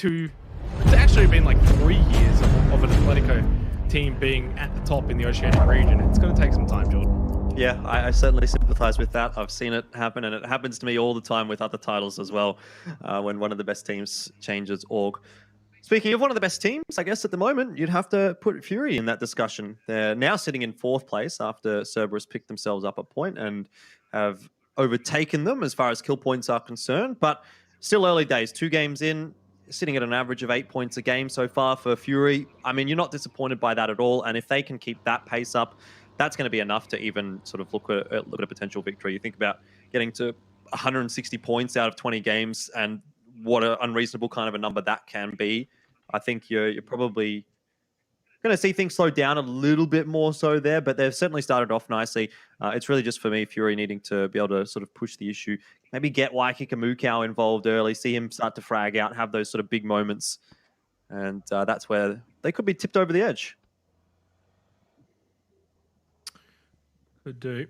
it's actually been like 3 years of an Atletico team being at the top in the Oceanic region. It's going to take some time, Jordan. Yeah, I certainly sympathize with that. I've seen it happen, and it happens to me all the time with other titles as well, when one of the best teams changes org. Speaking of one of the best teams, I guess at the moment, you'd have to put Fury in that discussion. They're now sitting in 4th place after Cerberus picked themselves up a point and have overtaken them as far as kill points are concerned, but still early days. 2 games in, sitting at an average of 8 points a game so far for Fury. I mean, you're not disappointed by that at all, and if they can keep that pace up, that's going to be enough to even sort of look at a potential victory. You think about getting to 160 points out of 20 games and what an unreasonable kind of a number that can be. I think you're probably going to see things slow down a little bit more so there, but they've certainly started off nicely. It's really just for me, Fury needing to be able to sort of push the issue, maybe get Waikiki Mukau involved early, see him start to frag out, have those sort of big moments. And that's where they could be tipped over the edge. Could do.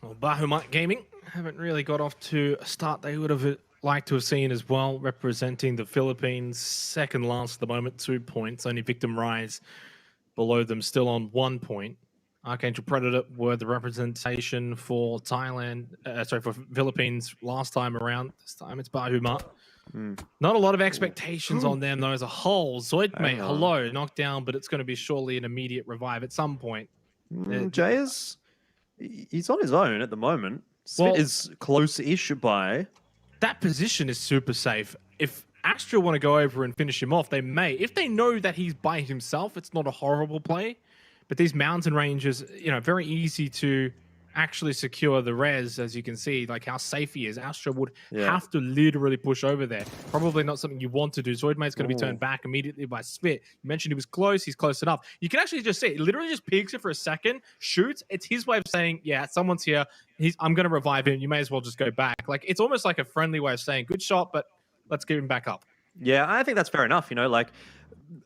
Well, Bahamut Gaming haven't really got off to a start they would have liked to have seen as well, representing the Philippines, second last at the moment, 2 points. Only Victim Rise below them, still on 1 point. Archangel Predator were the representation for for Philippines last time around. This time it's Bahamut. Not a lot of expectations on them though as a whole. Zoidmate, hello, knocked down, but it's going to be surely an immediate revive at some point. Jay's, he's on his own at the moment. Smith is close-ish by. That position is super safe. If Astra want to go over and finish him off, they may. If they know that he's by himself, it's not a horrible play. But these mountain ranges, very easy to actually secure the res, as you can see, like how safe he is. Astra would have to literally push over there. Probably not something you want to do. Zoidmate's going to be turned back immediately by Spit. You mentioned he was close. He's close enough. You can actually just see it. Literally just peeks it for a second, shoots. It's his way of saying, yeah, someone's here. I'm going to revive him. You may as well just go back. Like, it's almost like a friendly way of saying, good shot, but let's get him back up. Yeah, I think that's fair enough.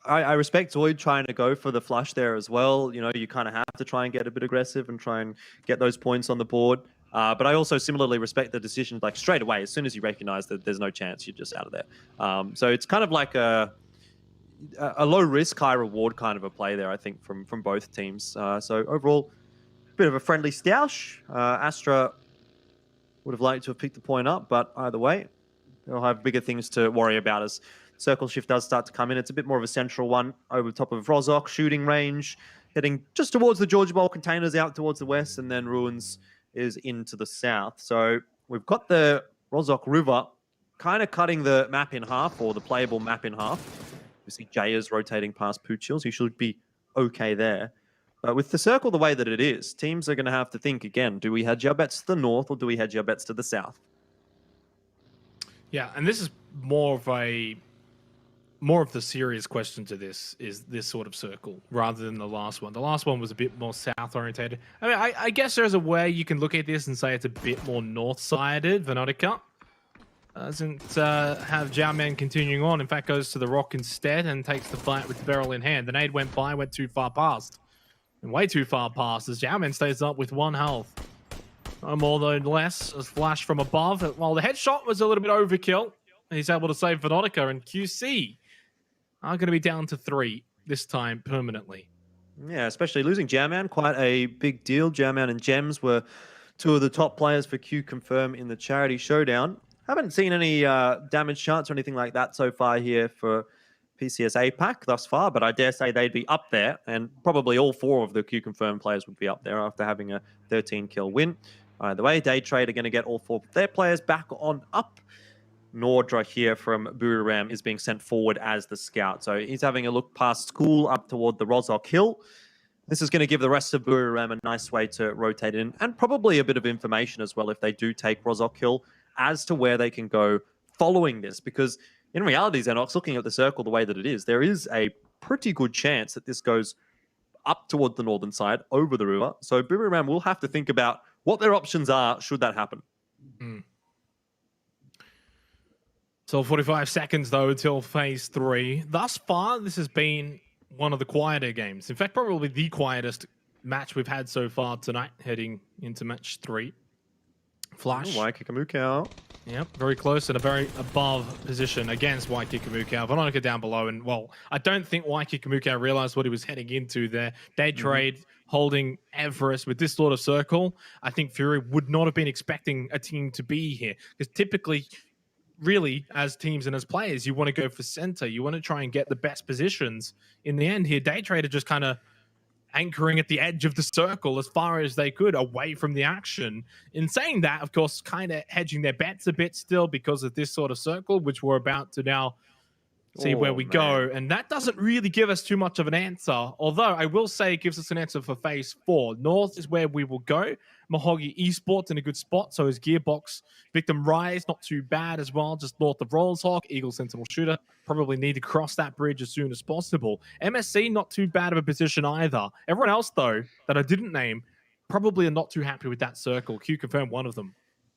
I respect Zoid trying to go for the flush there as well. You kind of have to try and get a bit aggressive and try and get those points on the board. But I also similarly respect the decision, like straight away, as soon as you recognize that there's no chance, you're just out of there. So it's kind of like a low risk, high reward kind of a play there, I think, from both teams. So overall, a bit of a friendly stoush. Astra would have liked to have picked the point up, but either way, they'll have bigger things to worry about as Circle Shift does start to come in. It's a bit more of a central one over the top of Rozok, shooting range, heading just towards the Georgia Bowl containers out towards the west, and then Ruins is into the south. So we've got the Rozok River kind of cutting the map in half, or the playable map in half. We see Jayas rotating past Poochills. He should be okay there. But with the circle the way that it is, teams are going to have to think again, do we hedge our bets to the north or do we hedge our bets to the south? Yeah, and this is more of the serious question to this sort of circle rather than the last one. The last one was a bit more south orientated. I mean, I guess there's a way you can look at this and say it's a bit more north-sided. Venotica doesn't have Jiaoman continuing on. In fact, goes to the rock instead and takes the fight with the barrel in hand. The nade went by, went too far past. And way too far past as Jiaoman stays up with 1 health. No more than less. A flash from above. While the headshot was a little bit overkill, he's able to save Venotica, and QC are going to be down to 3 this time permanently. Yeah, especially losing Jiaoman, quite a big deal. Jiaoman and Gems were 2 of the top players for Q Confirm in the Charity Showdown. Haven't seen any damage charts or anything like that so far here for PCS APAC thus far, but I dare say they'd be up there, and probably all 4 of the Q Confirm players would be up there after having a 13-kill win. Either way, Day Trade are going to get all 4 of their players back on up. Nordra here from Buriram is being sent forward as the scout. So he's having a look past school up toward the Rozok Hill. This is going to give the rest of Buriram a nice way to rotate in, and probably a bit of information as well if they do take Rozok Hill as to where they can go following this. Because in reality, Xenox, looking at the circle the way that it is, there is a pretty good chance that this goes up toward the northern side, over the river. So Buriram will have to think about what their options are should that happen. So 45 seconds, though, until phase 3. Thus far, this has been one of the quieter games. In fact, probably the quietest match we've had so far tonight, heading into match 3. Flash. Waikakamukau. Yep, very close and a very above position against Waikakamukau. Veronica down below, and well, I don't think Waikakamukau realized what he was heading into there. Day trade holding Everest with this sort of circle. I think Fury would not have been expecting a team to be here, because typically, really, as teams and as players, you want to go for center. You want to try and get the best positions. In the end here, Day Trader just kind of anchoring at the edge of the circle as far as they could away from the action. In saying that, of course, kind of hedging their bets a bit still because of this sort of circle, which we're about to now see where we go. And that doesn't really give us too much of an answer. Although I will say it gives us an answer for phase 4. North is where we will go. Mahogany Esports in a good spot. So is Gearbox. Victim Rise, not too bad as well. Just north of Rolls Hawk. Eagle Sentinel Shooter. Probably need to cross that bridge as soon as possible. MSC, not too bad of a position either. Everyone else, though, that I didn't name, probably are not too happy with that circle. Q confirmed one of them.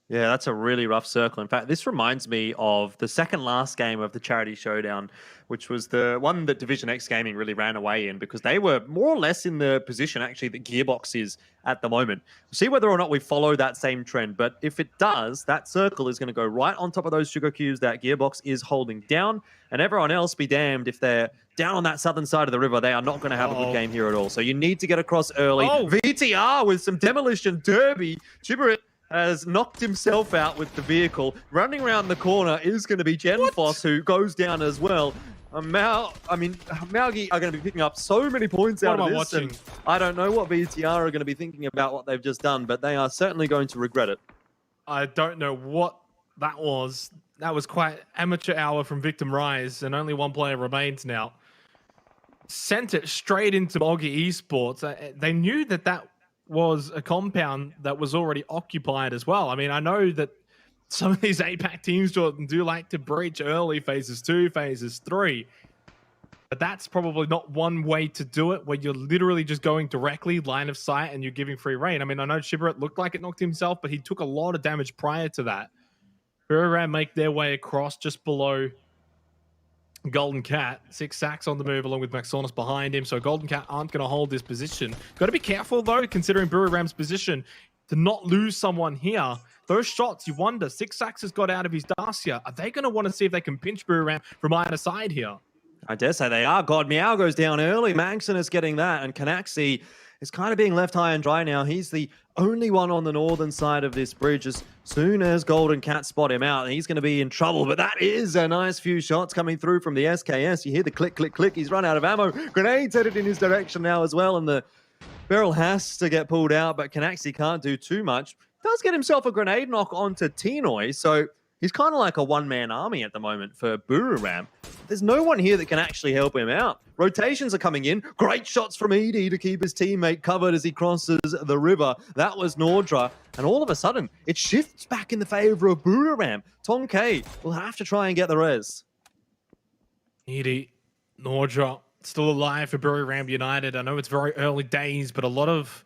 Yeah, that's a really rough circle. In fact, this reminds me of the second last game of the Charity Showdown, which was the one that Division X Gaming really ran away in, because they were more or less in the position actually that Gearbox is at the moment. We'll see whether or not we follow that same trend, but if it does, that circle is going to go right on top of those sugar cubes that Gearbox is holding down, and everyone else be damned if they're down on that southern side of the river. They are not going to have a good game here at all. So you need to get across early. VTR with some demolition derby. Chibrit has knocked himself out with the vehicle. Running around the corner is going to be Genfoss, who goes down as well. Maugi are going to be picking up so many points out of this. And I don't know what VTR are going to be thinking about what they've just done, but they are certainly going to regret it. I don't know what that was. That was quite amateur hour from Victim Rise, and only one player remains now. Sent it straight into Mahogany Esports. They knew that was a compound that was already occupied as well. I mean, I know that some of these APAC teams, Jordan, do like to breach early, phases 2, phases 3. But that's probably not one way to do it, where you're literally just going directly line of sight and you're giving free reign. I mean, I know Shibaret looked like it knocked himself, but he took a lot of damage prior to that. Buriram make their way across just below Golden Cat. 6 sacks on the move along with Maxonis behind him, so Golden Cat aren't going to hold this position. Got to be careful though, considering Buriram's position, to not lose someone here. Those shots, you wonder, 6 sacks has got out of his Dacia. Are they going to want to see if they can pinch Buriram from either side here? I dare say they are. God Meow goes down early. Maxon is getting that, and Canaxi is kind of being left high and dry now. He's the only one on the northern side of this bridge. As soon as Golden Cat spot him out, he's going to be in trouble. But that is a nice few shots coming through from the SKS. You hear the click, click, click. He's run out of ammo. Grenades headed in his direction now as well, and the barrel has to get pulled out, but Canaxi can't do too much. Does get himself a grenade knock onto Tinoy, so he's kind of like a one-man army at the moment for Buriram. There's no one here that can actually help him out. Rotations are coming in. Great shots from Edie to keep his teammate covered as he crosses the river. That was Nordra. And all of a sudden, it shifts back in the favor of Buriram. Tonkay will have to try and get the res. Edie, Nordra, still alive for Buriram United. I know it's very early days, but a lot of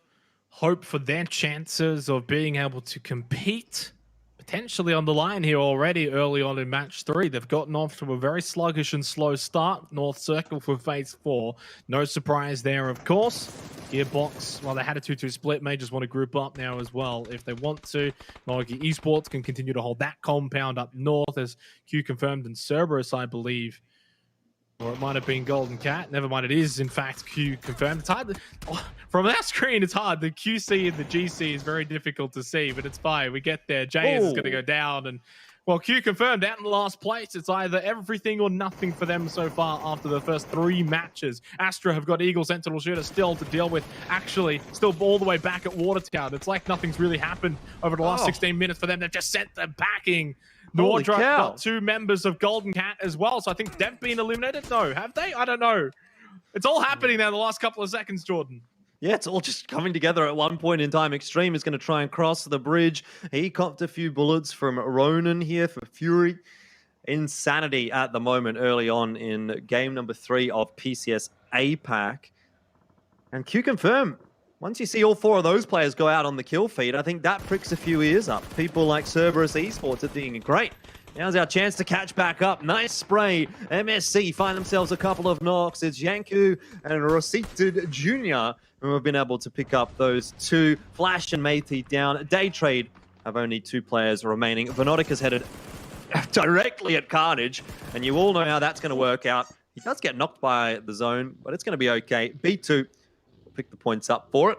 hope for their chances of being able to compete potentially on the line here already early on in match 3. They've gotten off to a very sluggish and slow start. North Circle for phase 4. No surprise there, of course. Gearbox, well, they had a 2-2 split, may just want to group up now as well if they want to. Mahogany Esports can continue to hold that compound up north, as Q confirmed, and Cerberus, I believe. Or it might have been Golden Cat. Never mind, it is, in fact, Q confirmed. It's hard. From that screen, it's hard. The QC and the GC is very difficult to see, but it's fine. We get there. JS is going to go down. And, well, Q confirmed out in last place. It's either everything or nothing for them so far after the first 3 matches. Astra have got Eagle Sentinel Shooter still to deal with. Actually, still all the way back at Watertown. It's like nothing's really happened over the last 16 minutes for them. They've just sent them packing. Nordra got 2 members of Golden Cat as well, so I think they've been eliminated. No, have they? I don't know. It's all happening now in the last couple of seconds, Jordan. Yeah, it's all just coming together at one point in time. Extreme is going to try and cross the bridge. He copped a few bullets from Ronan here for Fury. Insanity at the moment early on in game number 3 of PCS APAC. And Q confirm, once you see all 4 of those players go out on the kill feed, I think that pricks a few ears up. People like Cerberus Esports are thinking, great, now's our chance to catch back up. Nice spray. MSC find themselves a couple of knocks. It's Yanku and Rosita Jr. who have been able to pick up those 2. Flash and Métis down. Day Trade have only 2 players remaining. Venotic is headed directly at Carnage, and you all know how that's going to work out. He does get knocked by the zone, but it's going to be okay. B2 will pick the points up for it.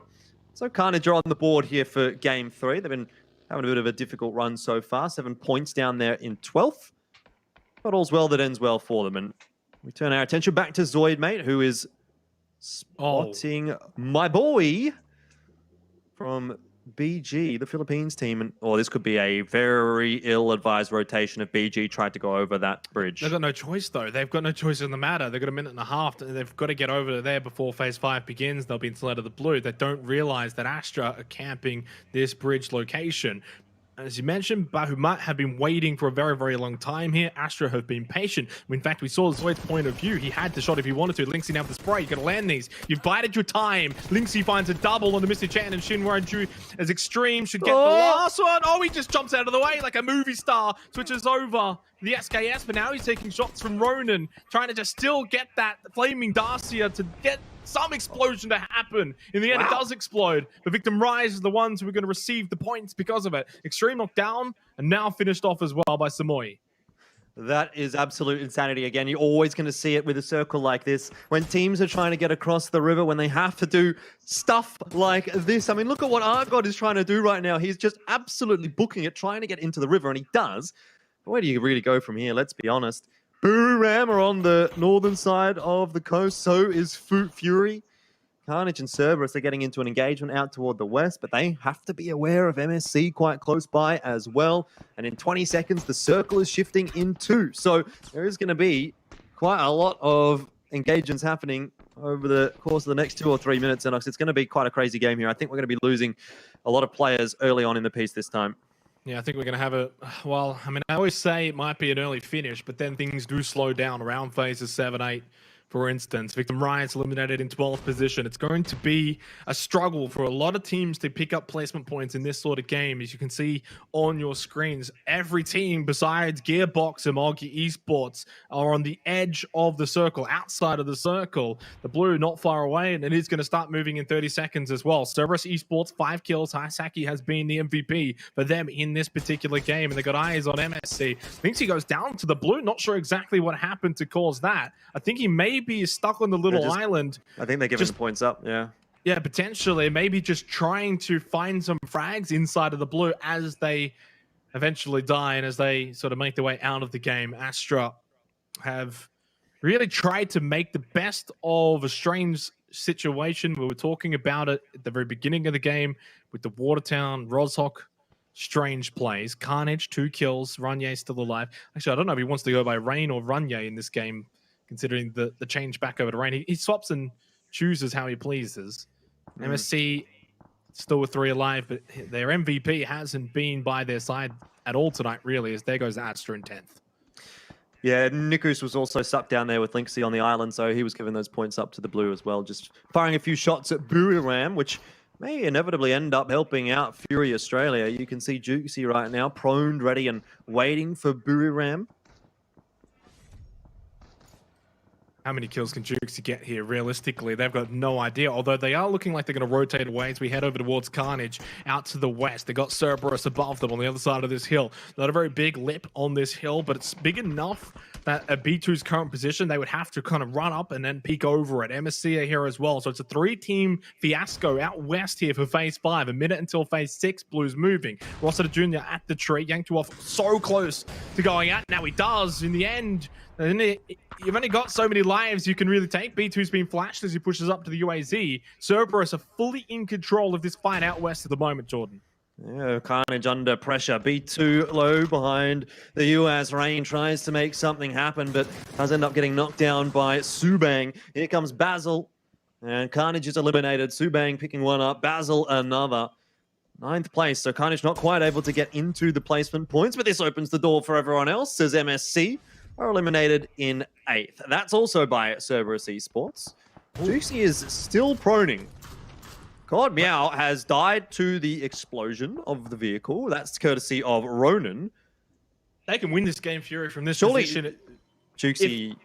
So Carnage are on the board here for Game 3. They've been having a bit of a difficult run so far. 7 points down there in 12th. But all's well that ends well for them. And we turn our attention back to Zoid, mate, who is spotting my boy from BG, the Philippines team. And this could be a very ill-advised rotation if BG tried to go over that bridge. They've got no choice, though. They've got no choice in the matter. They've got a minute and a half. They've got to get over there before Phase 5 begins. They'll be inside of the blue. They don't realize that Astra are camping this bridge location. As you mentioned, Bahumat have been waiting for a very, very long time here. Astra have been patient. In fact, we saw Zoid's point of view. He had the shot if he wanted to. Lynxie now with the spray. You got to land these. You've bided your time. Lynxie finds a double on the Mr. Chan, and Shinwar Ju as Extreme should get the last one. Oh, he just jumps out of the way like a movie star. Switches over the SKS, but now he's taking shots from Ronan, trying to just still get that Flaming Darcia to get some explosion to happen. In the end, it does explode. But Victim Rise is the ones who are going to receive the points because of it. Extreme knocked down and now finished off as well by Samoy. That is absolute insanity. Again, you're always going to see it with a circle like this. When teams are trying to get across the river, when they have to do stuff like this. I mean, look at what Argod is trying to do right now. He's just absolutely booking it, trying to get into the river, and he does. But where do you really go from here? Let's be honest. Booram are on the northern side of the coast. So is Fury. Carnage and Cerberus are getting into an engagement out toward the west, but they have to be aware of MSC quite close by as well. And in 20 seconds, the circle is shifting in 2. So there is going to be quite a lot of engagements happening over the course of the next 2 or 3 minutes. And it's going to be quite a crazy game here. I think we're going to be losing a lot of players early on in the piece this time. Yeah, I think we're going to have I always say it might be an early finish, but then things do slow down around phases 7, 8. For instance, Victim Riot's eliminated in 12th position. It's going to be a struggle for a lot of teams to pick up placement points in this sort of game. As you can see on your screens, every team besides Gearbox and Mogi Esports are on the edge of the circle, outside of the circle. The blue not far away, and it is going to start moving in 30 seconds as well. Cerberus Esports, 5 kills. Haisaki has been the MVP for them in this particular game, and they got eyes on MSC. Thinks he goes down to the blue. Not sure exactly what happened to cause that. I think he maybe is stuck on the little island. I think they're giving the points up, yeah. Yeah, potentially. Maybe just trying to find some frags inside of the blue as they eventually die and as they sort of make their way out of the game. Astra have really tried to make the best of a strange situation. We were talking about it at the very beginning of the game with the Watertown, Rozhok, strange plays. Carnage, 2 kills. Runye still alive. Actually, I don't know if he wants to go by Rain or Runye in this game, considering the change back over to Rain. He swaps and chooses how he pleases. MSC still with 3 alive, but their MVP hasn't been by their side at all tonight, really, as there goes Astra in 10th. Yeah, Nikus was also stuck down there with Lynxie on the island, so he was giving those points up to the blue as well, just firing a few shots at Buriram, which may inevitably end up helping out Fury Australia. You can see Juicy right now, proned, ready, and waiting for Buriram. How many kills can Jukes get here? Realistically, they've got no idea. Although they are looking like they're going to rotate away as we head over towards Carnage out to the west. They got Cerberus above them on the other side of this hill. Not a very big lip on this hill, but it's big enough that at B2's current position, they would have to kind of run up and then peek over it. MSC are here as well. So it's a 3-team fiasco out west here for Phase 5. A minute until Phase 6. Blue's moving. Rossiter Jr. at the tree. Yanked off so close to going out. Now he does in the end. You've only got so many lives you can really take. B2's been flashed as he pushes up to the UAZ. Cerberus are fully in control of this fight out west at the moment, Jordan. Yeah, Carnage under pressure. B2 low behind the US. Rain tries to make something happen, but does end up getting knocked down by Subang. Here comes Basil, and Carnage is eliminated. Subang picking one up, Basil another. 9th place, so Carnage not quite able to get into the placement points, but this opens the door for everyone else, as MSC are eliminated in 8th. That's also by Cerberus Esports. Juicy is still proning. God Meow has died to the explosion of the vehicle. That's courtesy of Ronan. They can win this game, Fury, from this position. Juicy,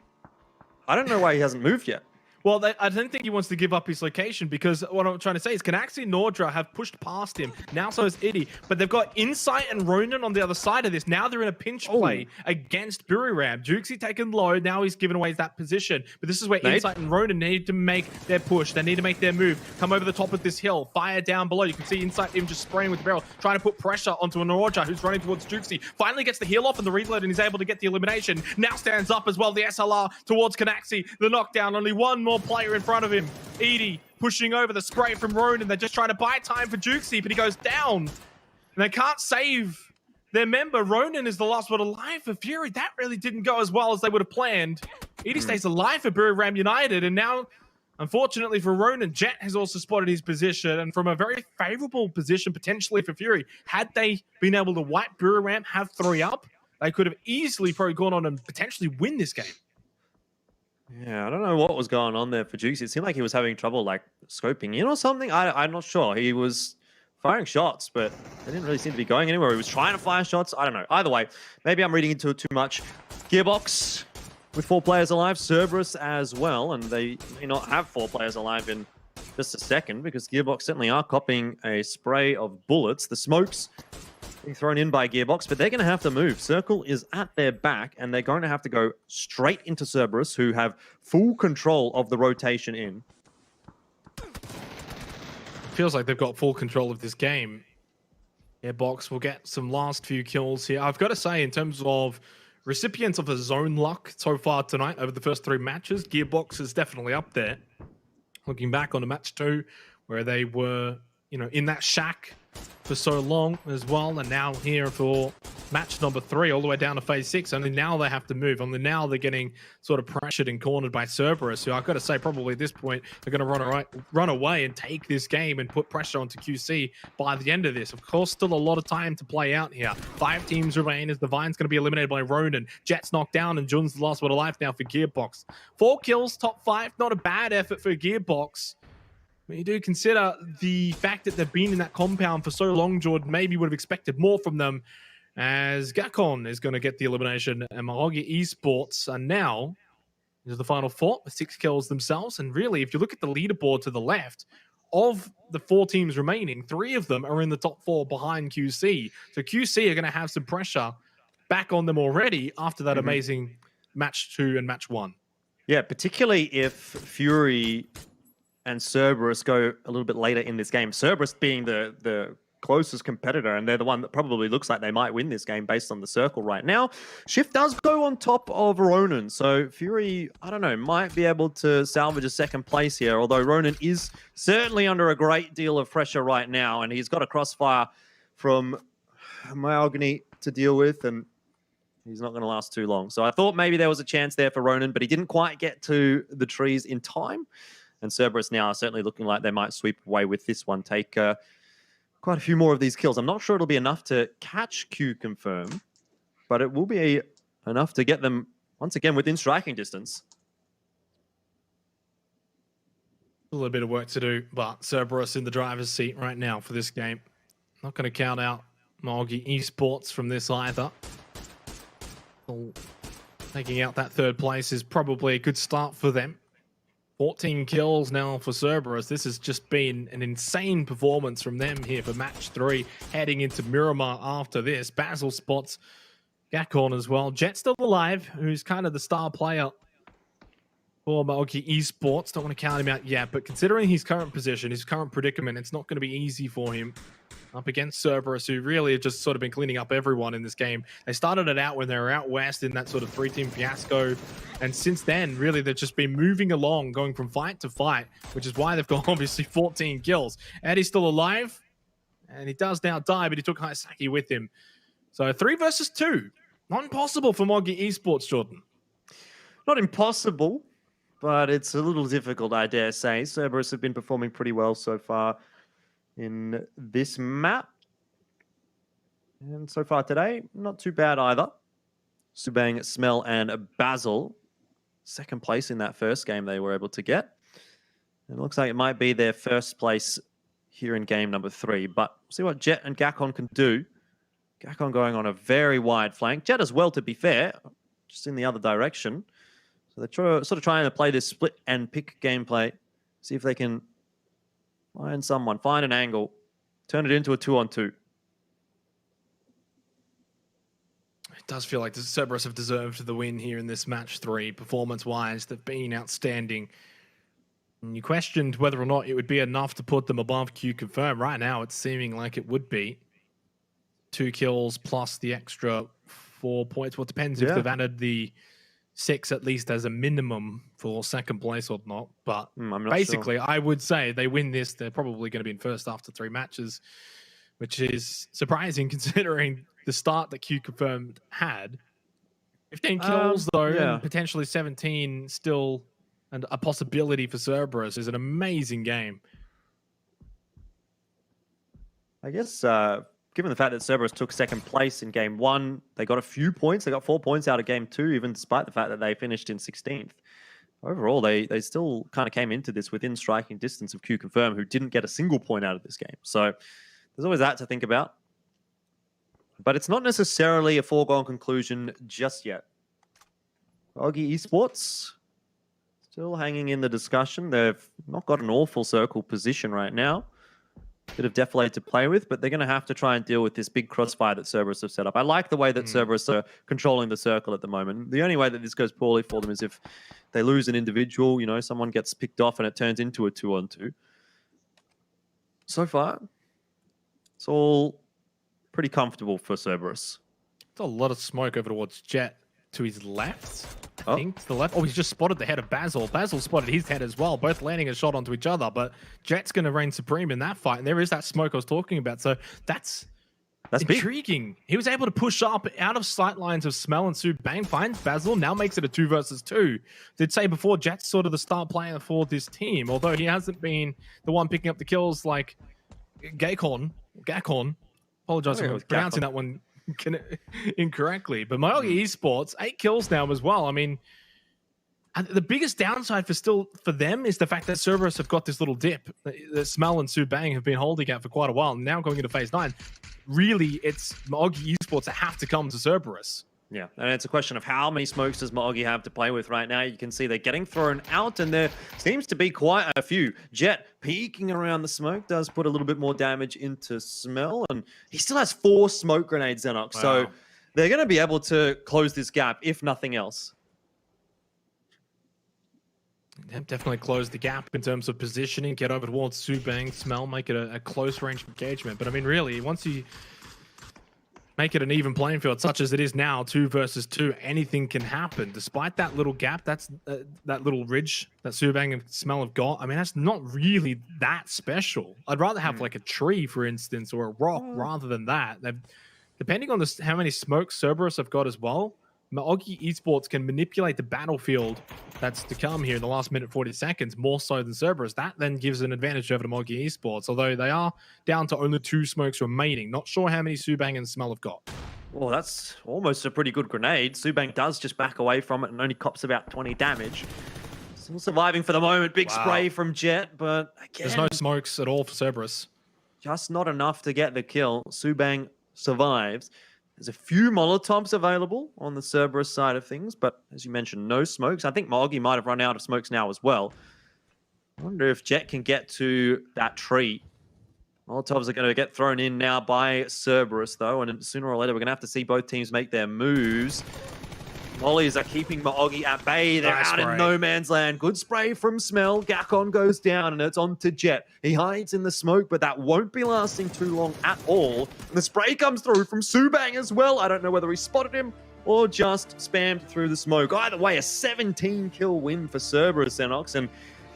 I don't know why he hasn't moved yet. Well, I don't think he wants to give up his location because what I'm trying to say is Canaxi and Nordra have pushed past him. Now so is Iddy. But they've got Insight and Ronan on the other side of this. Now they're in a pinch play against Buriram. Jukesy taken low. Now he's given away that position. But this is where Insight and Ronan need to make their push. They need to make their move. Come over the top of this hill. Fire down below. You can see Insight even just spraying with the barrel, trying to put pressure onto a Nordra who's running towards Jukesy. Finally gets the heal off and the reload and he's able to get the elimination. Now stands up as well. The SLR towards Canaxi. The knockdown. Only one more player in front of him. Edie pushing over the spray from Ronan. They're just trying to buy time for Jukesy, but he goes down. And they can't save their member. Ronan is the last one alive for Fury. That really didn't go as well as they would have planned. Edie stays alive for Buriram United. And now, unfortunately for Ronan, Jet has also spotted his position. And from a very favorable position, potentially for Fury, had they been able to wipe Buriram, have 3 up, they could have easily probably gone on and potentially win this game. Yeah, I don't know what was going on there for Jukes. It seemed like he was having trouble, like, scoping in or something. I'm not sure. He was firing shots, but they didn't really seem to be going anywhere. He was trying to fire shots. I don't know. Either way, maybe I'm reading into it too much. Gearbox with 4 players alive. Cerberus as well, and they may not have 4 players alive in just a second because Gearbox certainly are copying a spray of bullets. The smokes being thrown in by Gearbox, but they're going to have to move. Circle is at their back, and they're going to have to go straight into Cerberus, who have full control of the rotation in. Feels like they've got full control of this game. Gearbox will get some last few kills here. I've got to say, in terms of recipients of a zone luck so far tonight over the first 3 matches, Gearbox is definitely up there. Looking back on the match 2, where they were, in that shack for so long as well, and now here for match number 3 all the way down to phase 6. Only now they have to move. Only now they're getting sort of pressured and cornered by Cerberus, who I've got to say probably at this point they're going to run away and take this game and put pressure onto QC by the end of this. Of course, still a lot of time to play out here. 5 teams remain as Divine's going to be eliminated by Ronan. Jet's knocked down and Jun's the last one alive now for Gearbox. 4 kills, top 5. Not a bad effort for Gearbox. When you do consider the fact that they've been in that compound for so long, Jordan maybe would have expected more from them, as Gakon is going to get the elimination and Mahogi Esports are now into the final 4 with 6 kills themselves. And really, if you look at the leaderboard to the left, of the 4 teams remaining, 3 of them are in the top 4 behind QC. So QC are going to have some pressure back on them already after that amazing match 2 and match 1. Yeah, particularly if Fury and Cerberus go a little bit later in this game. Cerberus being the closest competitor, and they're the one that probably looks like they might win this game based on the circle right now. Shift does go on top of Ronan, so Fury, I don't know, might be able to salvage a 2nd place here, although Ronan is certainly under a great deal of pressure right now, and he's got a crossfire from Mahogany to deal with, and he's not going to last too long. So I thought maybe there was a chance there for Ronan, but he didn't quite get to the trees in time. And Cerberus now are certainly looking like they might sweep away with this one, take quite a few more of these kills. I'm not sure it'll be enough to catch Q Confirm, but it will be enough to get them, once again, within striking distance. A little bit of work to do, but Cerberus in the driver's seat right now for this game. Not going to count out Mahogi Esports from this either. Taking out that 3rd place is probably a good start for them. 14 kills now for Cerberus. This has just been an insane performance from them here for match 3, heading into Miramar after this. Basil spots Gakon as well. Jet still alive, who's kind of the star player for Maoki Esports. Don't want to count him out yet, but considering his current position, his current predicament, it's not going to be easy for him up against Cerberus, who really have just sort of been cleaning up everyone in this game. They started it out when they were out west in that sort of 3-team fiasco, and since then, really, they've just been moving along, going from fight to fight, which is why they've got obviously 14 kills. Eddie's still alive, and he does now die, but he took Haisaki with him. So 3 versus 2. Not impossible for Mogi Esports, Jordan. Not impossible, but it's a little difficult, I dare say. Cerberus have been performing pretty well so far in this map. And so far today, not too bad either. Subang, Smell, and Basil, 2nd place in that first game they were able to get. And it looks like it might be their 1st place here in game number 3. But we'll see what Jet and Gakon can do. Gakon going on a very wide flank. Jet as well, to be fair, just in the other direction. So they're sort of trying to play this split and pick gameplay. See if they can find someone, find an angle, turn it into a 2-on-2. It does feel like the Cerberus have deserved the win here in this match 3. Performance-wise, they've been outstanding. And you questioned whether or not it would be enough to put them above Q Confirm. Right now, it's seeming like it would be. 2 kills plus the extra 4 points. Well, it depends if they've added the 6 at least as a minimum for second place or not. But I'm not basically, sure. I would say they win this, they're probably going to be in first after 3 matches, which is surprising considering the start that Q Confirmed had. 15 kills, though, and potentially 17 still, and a possibility for Cerberus is an amazing game. I guess, given the fact that Cerberus took second place in game 1, they got a few points. They got 4 points out of game 2, even despite the fact that they finished in 16th. Overall, they still kind of came into this within striking distance of Q Confirm, who didn't get a single point out of this game. So there's always that to think about. But it's not necessarily a foregone conclusion just yet. Augie Esports still hanging in the discussion. They've not got an awful circle position right now. Bit of deflate to play with, but they're going to have to try and deal with this big crossfire that Cerberus have set up. I like the way that Cerberus are controlling the circle at the moment. The only way that this goes poorly for them is if they lose an individual, you know, someone gets picked off and it turns into a 2-on-2. So far, it's all pretty comfortable for Cerberus. It's a lot of smoke over towards Jet to his left. I think to the left. Oh, he's just spotted the head of Basil. Basil spotted his head as well, both landing a shot onto each other. But Jet's going to reign supreme in that fight. And there is that smoke I was talking about. So that's intriguing. Big. He was able to push up out of sight lines of Smell and Subang, finds Basil, now makes it a 2 versus 2. Did say before, Jet's sort of the star player for this team, although he hasn't been the one picking up the kills like Gakon. Apologize for pronouncing that one incorrectly. But Myogi Esports, 8 kills now as well. I mean, the biggest downside for them is the fact that Cerberus have got this little dip that Smell and Subang have been holding out for quite a while. Now going into phase 9, really, it's Myogi Esports that have to come to Cerberus. Yeah, and it's a question of how many smokes does Myogi have to play with right now. You can see they're getting thrown out, and there seems to be quite a few. Jet peeking around the smoke does put a little bit more damage into Smell, and he still has 4 smoke grenades, Xenox. Wow. So they're going to be able to close this gap, if nothing else. Definitely close the gap in terms of positioning, get over towards Subang, Smell, make it a close range engagement. But I mean, really, once you make it an even playing field, such as it is now, 2 versus 2, anything can happen. Despite that little gap, that's that little ridge that Subang and Smell have got. I mean, that's not really that special. I'd rather have like a tree, for instance, or a rock rather than that. Depending on how many smokes Cerberus have got as well, Myogi Esports can manipulate the battlefield that's to come here in the last minute 40 seconds more so than Cerberus. That then gives an advantage over to Myogi Esports, although they are down to only 2 smokes remaining. Not sure how many Subang and Smell have got. Well, that's almost a pretty good grenade. Subang does just back away from it and only cops about 20 damage. Still surviving for the moment. Big spray from Jet, but again, there's no smokes at all for Cerberus. Just not enough to get the kill. Subang survives. There's a few Molotovs available on the Cerberus side of things, but as you mentioned, no smokes. I think Myogi might have run out of smokes now as well. I wonder if Jet can get to that tree. Molotovs are going to get thrown in now by Cerberus, though, and sooner or later we're going to have to see both teams make their moves. Mollies are keeping Myogi at bay. They're out in no man's land. Good spray from Smell. Gakon goes down, and it's on to Jet. He hides in the smoke, but that won't be lasting too long at all. And the spray comes through from Subang as well. I don't know whether he spotted him or just spammed through the smoke. Either way, a 17-kill win for Cerberus, Xenox. And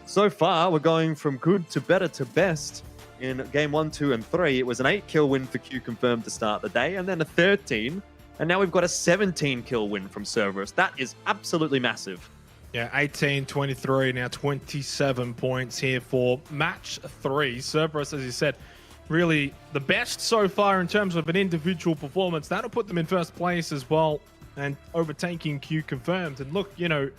so far, we're going from good to better to best. In game 1, 2, and 3, it was an 8-kill win for Q Confirmed to start the day, and then a 13. And now we've got a 17-kill win from Cerberus. That is absolutely massive. Yeah, 18, 23, now 27 points here for match 3. Cerberus, as you said, really the best so far in terms of an individual performance. That'll put them in first place as well and overtaking Q Confirmed. And look, you know,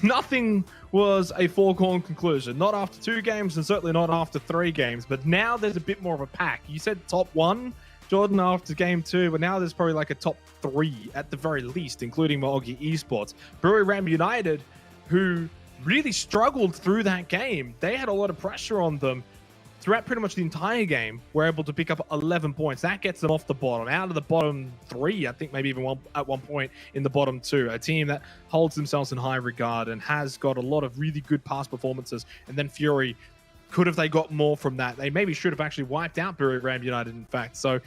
nothing was a foregone conclusion. Not after 2 games and certainly not after 3 games. But now there's a bit more of a pack. You said top 1. Jordan after game 2, but now there's probably like a top 3 at the very least, including Maogi Esports. Brewery Ram United, who really struggled through that game. They had a lot of pressure on them throughout pretty much the entire game. Were able to pick up 11 points. That gets them off the bottom, out of the bottom 3, I think maybe even at one point in the bottom 2. A team that holds themselves in high regard and has got a lot of really good past performances. And then Fury, could have they got more from that? They maybe should have actually wiped out Brewery Ram United, in fact. So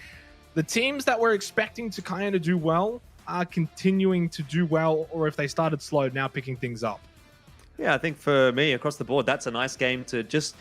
the teams that we're expecting to kind of do well are continuing to do well, or if they started slow, now picking things up. Yeah, I think for me, across the board, that's a nice game to just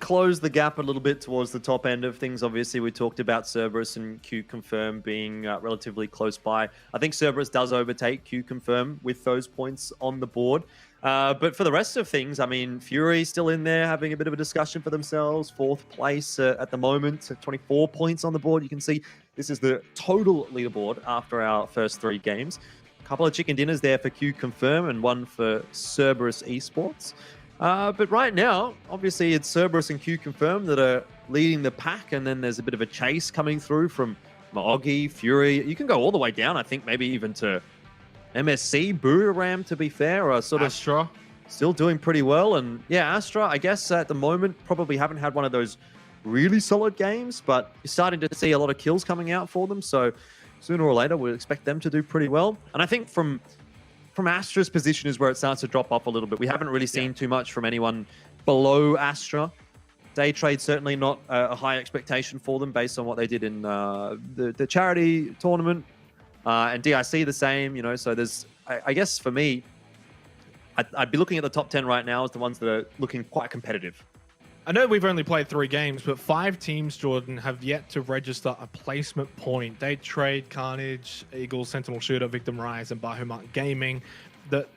close the gap a little bit towards the top end of things. Obviously, we talked about Cerberus and Q Confirm being relatively close by. I think Cerberus does overtake Q Confirm with those points on the board. But for the rest of things, I mean, Fury still in there having a bit of a discussion for themselves. 4th place at the moment, 24 points on the board. You can see this is the total leaderboard after our first 3 games. A couple of chicken dinners there for Q Confirm and one for Cerberus Esports. But right now, obviously, it's Cerberus and Q Confirm that are leading the pack, and then there's a bit of a chase coming through from Maogi, Fury. You can go all the way down, I think, maybe even to MSC, Booram, to be fair, are sort of Astra still doing pretty well. And yeah, Astra, I guess at the moment, probably haven't had one of those really solid games, but you're starting to see a lot of kills coming out for them. So sooner or later, we'll expect them to do pretty well. And I think from Astra's position is where it starts to drop off a little bit. We haven't really seen too much from anyone below Astra. Day Trade, certainly not a high expectation for them based on what they did in the charity tournament. And DIC the same, you know, so there's, I guess for me, I'd be looking at the top 10 right now as the ones that are looking quite competitive. I know we've only played 3 games, but 5 teams, Jordan, have yet to register a placement point. Day Trade, Carnage, Eagles, Sentinel Shooter, Victim Rise, and Bahamut Gaming.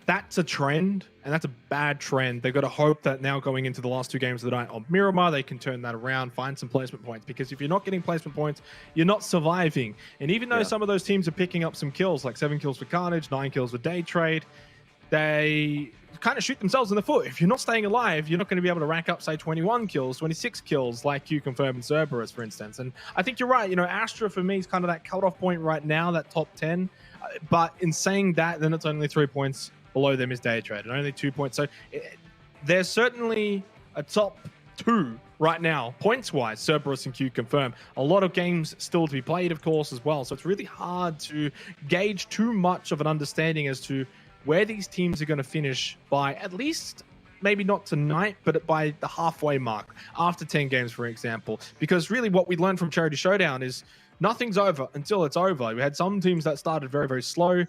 That's a trend, and that's a bad trend. They've got to hope that now going into the last 2 games of the night on Miramar, they can turn that around, find some placement points. Because if you're not getting placement points, you're not surviving. And even though some of those teams are picking up some kills, like 7 kills for Carnage, 9 kills for Day Trade, they kind of shoot themselves in the foot. If you're not staying alive, you're not going to be able to rack up, say, 21 kills, 26 kills, like Q Confirm and Cerberus, for instance. And I think you're right. You know, Astra, for me, is kind of that cutoff point right now, that top 10. But in saying that, then it's only 3 points below them is Day Trade, and only 2 points. So there's certainly a top 2 right now, points-wise, Cerberus and Q Confirm. A lot of games still to be played, of course, as well. So it's really hard to gauge too much of an understanding as to where these teams are going to finish by, at least maybe not tonight, but by the halfway mark, after 10 games, for example. Because really what we learned from Charity Showdown is nothing's over until it's over. We had some teams that started very, very slow.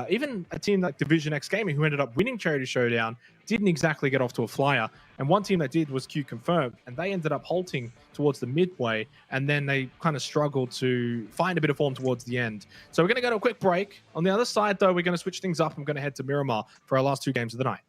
Even a team like Division X Gaming, who ended up winning Charity Showdown, didn't exactly get off to a flyer. And one team that did was Q Confirm, and they ended up halting towards the midway, and then they kind of struggled to find a bit of form towards the end. So we're going to go to a quick break. On the other side, though, we're going to switch things up. I'm going to head to Miramar for our last 2 games of the night.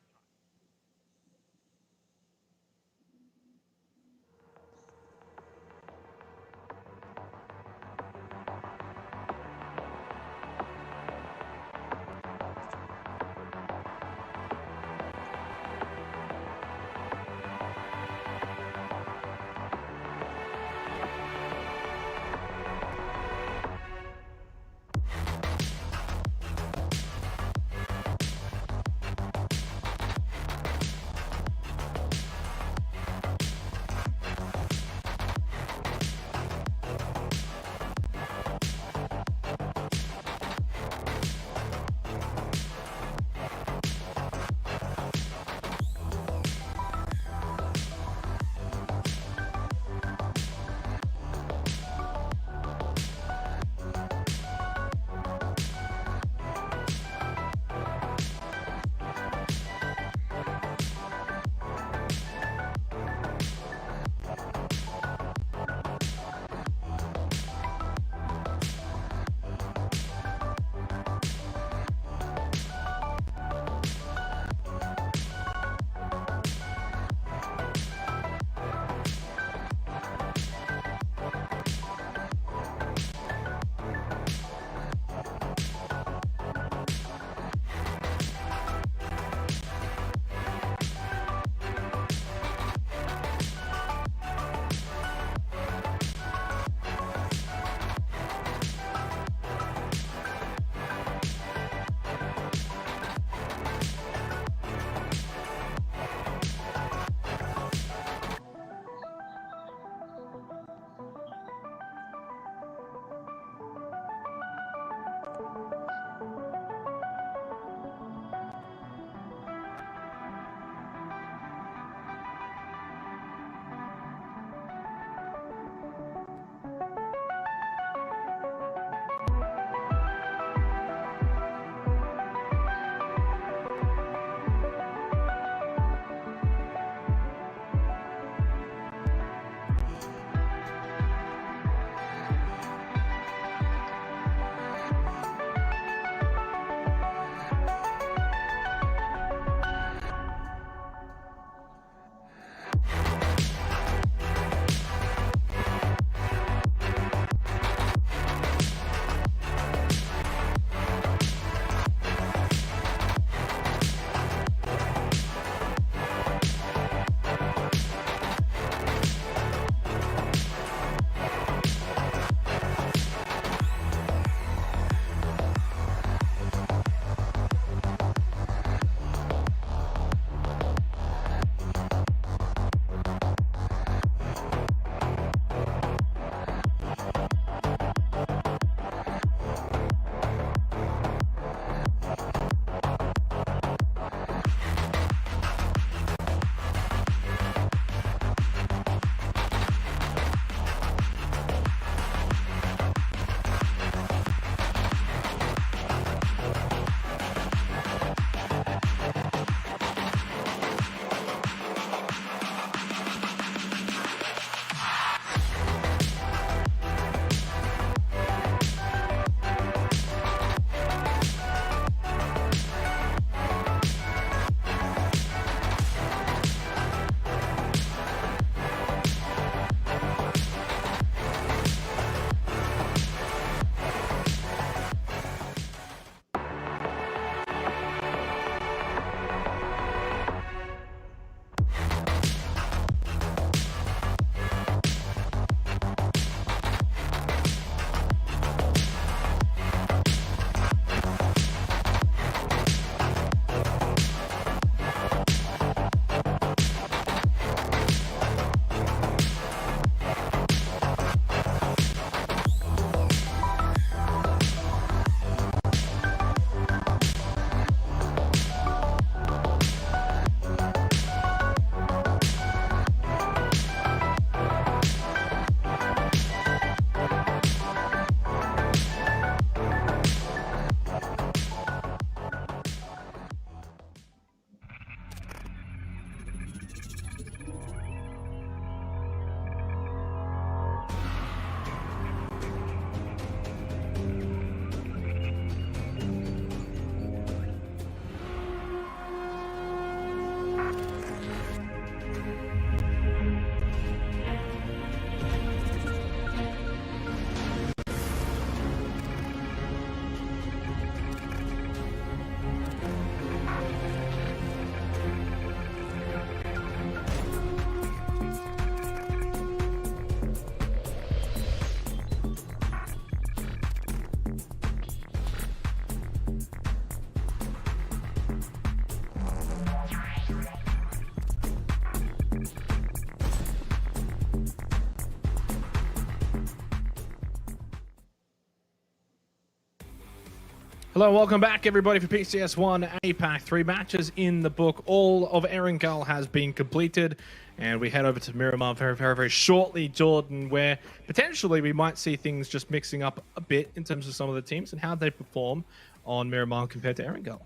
Hello, welcome back, everybody, for PCS1 APAC. 3 matches in the book. All of Erangel has been completed, and we head over to Miramar very, very, very shortly, Jordan, where potentially we might see things just mixing up a bit in terms of some of the teams and how they perform on Miramar compared to Erangel.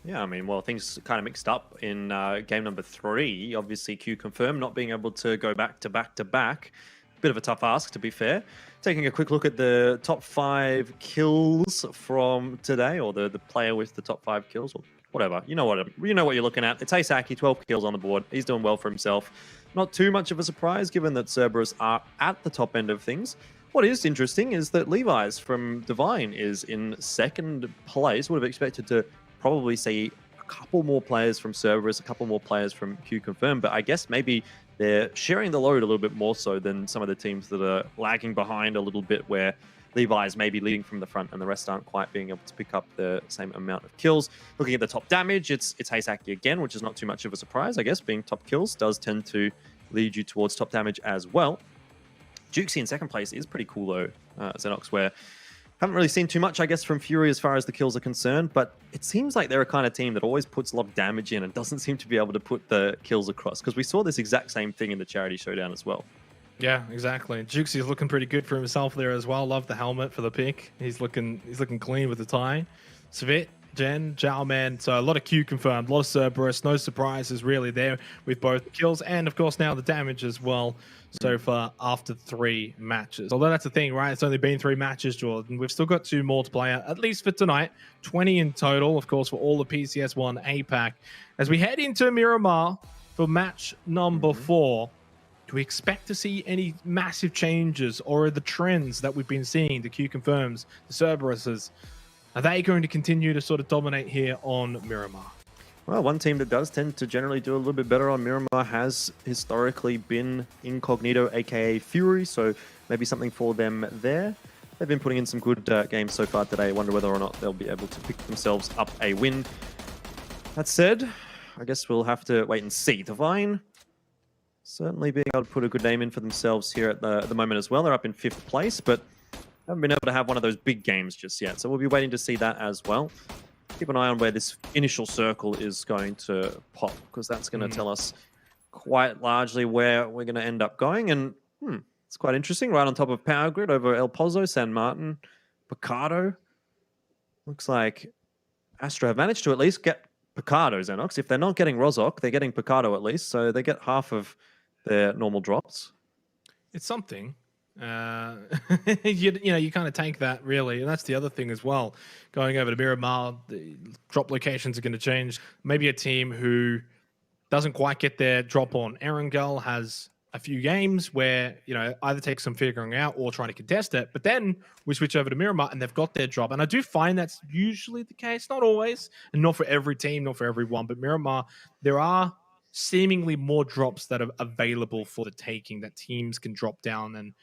Yeah, I mean, well, things kind of mixed up in game number 3. Obviously, Q confirmed not being able to go back to back to back. Bit of a tough ask, to be fair. Taking a quick look at the top 5 kills from today, or the player with the top 5 kills, or whatever. You know what you're looking at. It's Aisaki, 12 kills on the board. He's doing well for himself. Not too much of a surprise, given that Cerberus are at the top end of things. What is interesting is that Levi's from Divine is in 2nd place. Would have expected to probably see a couple more players from Cerberus, a couple more players from Q Confirm, but I guess maybe they're sharing the load a little bit more so than some of the teams that are lagging behind a little bit, where Levi's may be leading from the front and the rest aren't quite being able to pick up the same amount of kills. Looking at the top damage, it's Heisaki again, which is not too much of a surprise, I guess. Being top kills does tend to lead you towards top damage as well. Jukesy in 2nd place is pretty cool though, Xenox, where haven't really seen too much, I guess, from Fury as far as the kills are concerned, but it seems like they're a kind of team that always puts a lot of damage in and doesn't seem to be able to put the kills across, because we saw this exact same thing in the Charity Showdown as well. Yeah, exactly. Jukesy is looking pretty good for himself there as well. Love the helmet for the pick. He's looking clean with the tie. Svit, Jen, Jowman. So a lot of Q confirmed, a lot of Cerberus. No surprises really there with both kills and, of course, now the damage as well so far after 3 matches. Although that's the thing, right? It's only been 3 matches, Jordan. We've still got 2 more to play out, at least for tonight. 20 in total, of course, for all the PCS1 APAC. As we head into Miramar for match number 4, do we expect to see any massive changes, or are the trends that we've been seeing, the Q confirms, the Cerberuses, are they going to continue to sort of dominate here on Miramar? Well, one team that does tend to generally do a little bit better on Miramar has historically been Incognito, aka Fury, so maybe something for them there. They've been putting in some good games so far today. I wonder whether or not they'll be able to pick themselves up a win. That said, I guess we'll have to wait and see. Divine certainly being able to put a good name in for themselves here at the moment as well. They're up in 5th place, but haven't been able to have one of those big games just yet. So we'll be waiting to see that as well. Keep an eye on where this initial circle is going to pop, because that's going to tell us quite largely where we're going to end up going. And it's quite interesting. Right on top of Power Grid over El Pozo, San Martin, Picardo. Looks like Astra have managed to at least get Picardo, Xenox. If they're not getting Rozok, they're getting Picardo at least. So they get half of their normal drops. It's something. You kind of take that, really, and that's the other thing as well. Going over to Miramar, the drop locations are going to change. Maybe a team who doesn't quite get their drop on Erangel has a few games where either takes some figuring out or trying to contest it, but then we switch over to Miramar and they've got their drop. And I do find that's usually the case, not always, and not for every team, not for everyone, but Miramar, there are seemingly more drops that are available for the taking, that teams can drop down and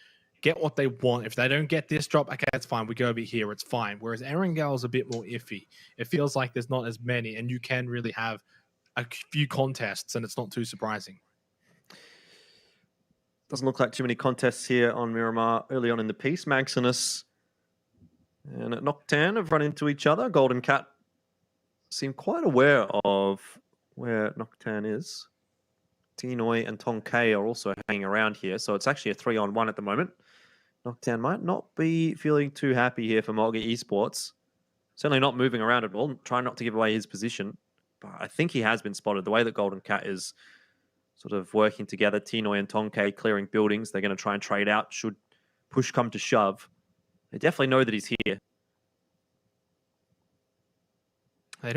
get what they want. If they don't get this drop, okay, it's fine. We go over here, it's fine. Whereas Erangel is a bit more iffy. It feels like there's not as many, and you can really have a few contests, and it's not too surprising. Doesn't look like too many contests here on Miramar early on in the piece. Maximus and Nocturne have run into each other. Golden Cat seem quite aware of where Nocturne is. Tinoy and Tonkei are also hanging around here, so it's actually a 3-on-1 at the moment. Nocturne might not be feeling too happy here for Mulga Esports. Certainly not moving around at all, trying not to give away his position. But I think he has been spotted. The way that Golden Cat is sort of working together, Tinoy and Tonkei clearing buildings. They're going to try and trade out should push come to shove. They definitely know that he's here. They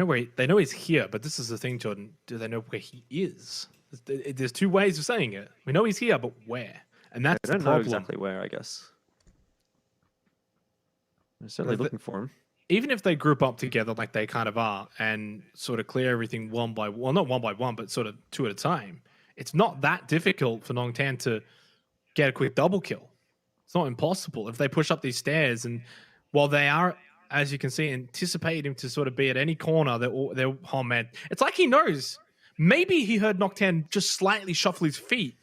know he's here, but this is the thing, Jordan. Do they know where he is? There's 2 ways of saying it. We know he's here, but where? And that's the problem. I don't know exactly where, I guess. They're certainly looking for him. Even if they group up together like they kind of are and sort of clear everything one by one, not one by one, but sort of 2 at a time, it's not that difficult for Nongtan to get a quick double kill. It's not impossible. If they push up these stairs, and while they are, as you can see, anticipate him to sort of be at any corner, they're oh man, it's like he knows. Maybe he heard Nocturne just slightly shuffle his feet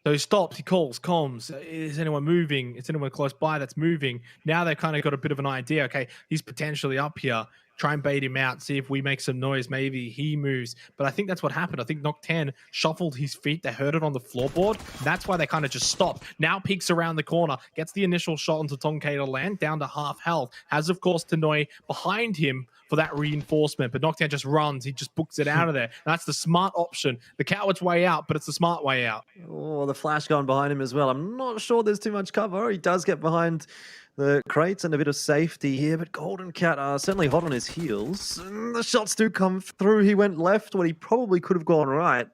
So he stops, he calls, comms. Is anyone moving? Is anyone close by that's moving? Now they've kind of got a bit of an idea. Okay, he's potentially up here. Try and bait him out. See if we make some noise. Maybe he moves. But I think that's what happened. I think Nocturne shuffled his feet. They heard it on the floorboard. That's why they kind of just stopped. Now peeks around the corner, gets the initial shot onto Tonkei to land, down to half health. Has, of course, Tanoi behind him for that reinforcement. But Nocturne just runs. He just books it out of there. That's the smart option. The coward's way out, but it's the smart way out. Oh, the flash gun behind him as well. I'm not sure there's too much cover. He does get behind the crates and a bit of safety here, but Golden Cat are certainly hot on his heels. And the shots do come through. He went left when he probably could have gone right.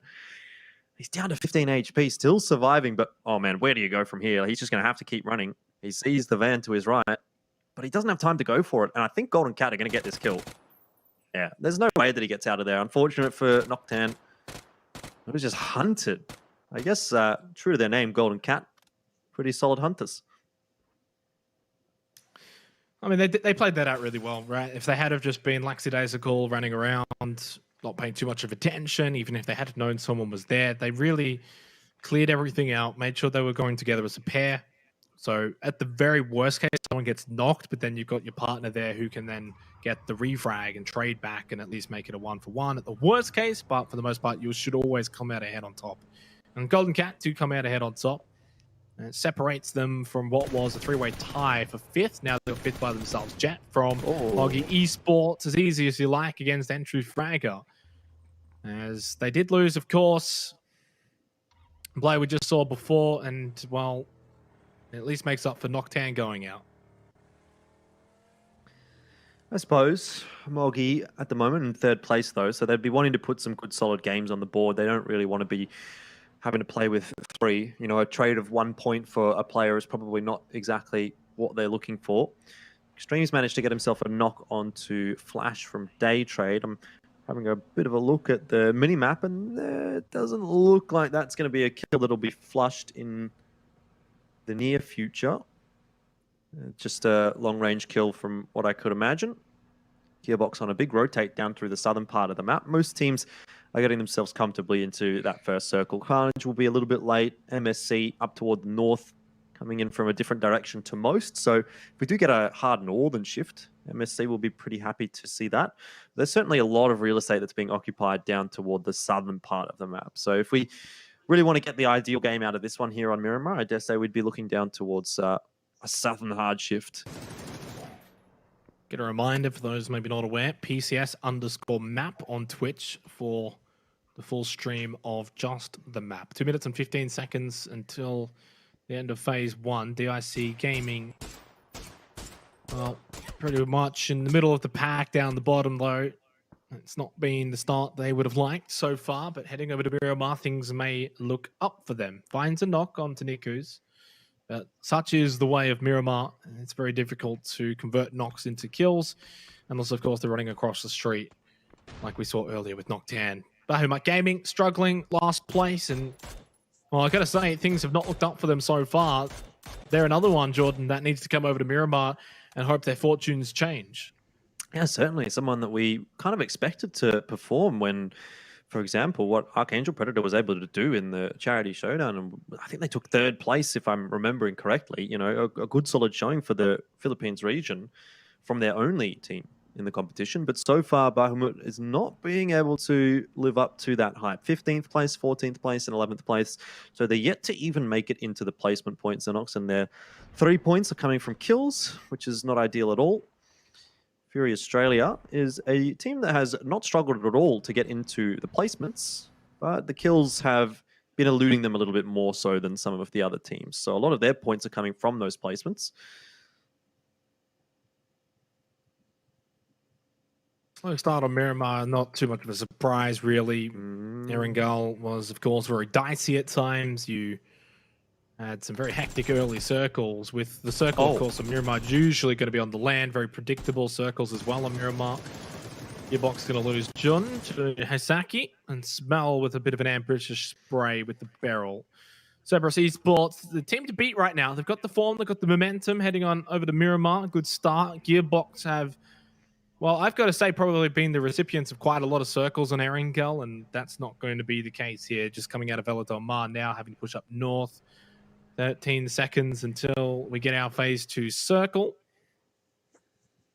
He's down to 15 HP, still surviving, but oh man, where do you go from here? He's just going to have to keep running. He sees the van to his right, but he doesn't have time to go for it. And I think Golden Cat are going to get this kill. Yeah, there's no way that he gets out of there. Unfortunate for Nocturne. He was just hunted. I guess, true to their name, Golden Cat, pretty solid hunters. I mean, they played that out really well, right? If they had have just been lackadaisical, running around, not paying too much of attention, even if they had known someone was there, they really cleared everything out, made sure they were going together as a pair. So at the very worst case, someone gets knocked, but then you've got your partner there who can then get the refrag and trade back and at least make it a 1-for-1 at the worst case. But for the most part, you should always come out ahead on top. And Golden Cat do come out ahead on top. And it separates them from what was a three-way tie for fifth. Now they're fifth by themselves. Jet from Moggy Esports, as easy as you like, against Entry Fragger. As they did lose, of course, play we just saw before, and, well, it at least makes up for Nocturne going out. I suppose Moggy at the moment in third place, though, so they'd be wanting to put some good solid games on the board. They don't really want to be having to play with three. You know, a trade of 1 point for a player is probably not exactly what they're looking for. Extremes managed to get himself a knock onto Flash from Day Trade. I'm having a bit of a look at the mini-map, and it doesn't look like that's going to be a kill that'll be flushed in the near future. Just a long-range kill from what I could imagine. Gearbox on a big rotate down through the southern part of the map. Most teams are getting themselves comfortably into that first circle. Carnage will be a little bit late. MSC up toward the north, coming in from a different direction to most. So if we do get a hard northern shift, MSC will be pretty happy to see that. There's certainly a lot of real estate that's being occupied down toward the southern part of the map. So if we really want to get the ideal game out of this one here on Miramar, I dare say we'd be looking down towards a southern hard shift. Get a reminder for those maybe not aware, PCS_map on Twitch for the full stream of just the map. 2 minutes and 15 seconds until the end of phase 1. DIC Gaming, well, pretty much in the middle of the pack down the bottom though. It's not been the start they would have liked so far, but heading over to Miramar, things may look up for them. Finds a knock onto Niku's. But such is the way of Miramar. It's very difficult to convert knocks into kills. And also, of course, they're running across the street like we saw earlier with Nocturne. Bahamut Gaming struggling last place. And, well, I got to say, things have not looked up for them so far. They're another one, Jordan, that needs to come over to Miramar and hope their fortunes change. Yeah, certainly. Someone that we kind of expected to perform when, for example, what Archangel Predator was able to do in the charity showdown. And I think they took third place, if I'm remembering correctly. You know, a good solid showing for the Philippines region from their only team in the competition. But so far, Bahamut is not being able to live up to that hype. 15th place, 14th place, and 11th place. So they're yet to even make it into the placement points, Xenox. And their 3 points are coming from kills, which is not ideal at all. Fury Australia is a team that has not struggled at all to get into the placements, but the kills have been eluding them a little bit more so than some of the other teams. So a lot of their points are coming from those placements. Slow start on Miramar, not too much of a surprise, really. Erangel was, of course, very dicey at times. You had some very hectic early circles. With the circle, of course, on Miramar, usually going to be on the land. Very predictable circles as well on Miramar. Gearbox going to lose Jun to Hisaki and Smell with a bit of an ambitious spray with the barrel. Cerberus Esports, the team to beat right now. They've got the form, they've got the momentum heading on over to Miramar. Good start. Gearbox have Well, I've got to say, probably been the recipients of quite a lot of circles on Erangel, and that's not going to be the case here. Just coming out of Velador Mar now, having to push up north. 13 seconds until we get our phase 2 circle.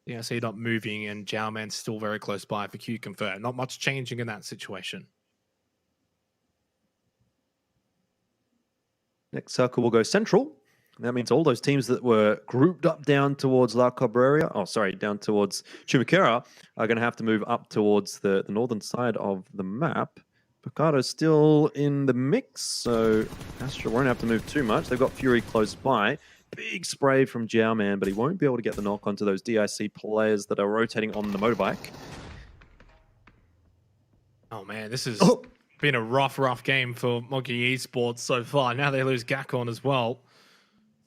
Yeah, so you're not moving, and Jowman's still very close by for Q confirmed. Not much changing in that situation. Next circle will go central. That means all those teams that were grouped up down towards La Cabrera, down towards Chimiquera, are going to have to move up towards the northern side of the map. Picado's still in the mix, so Astra won't have to move too much. They've got Fury close by. Big spray from Jowman, but he won't be able to get the knock onto those DIC players that are rotating on the motorbike. Oh man, this has been a rough game for Monkey Esports so far. Now they lose Gakon as well.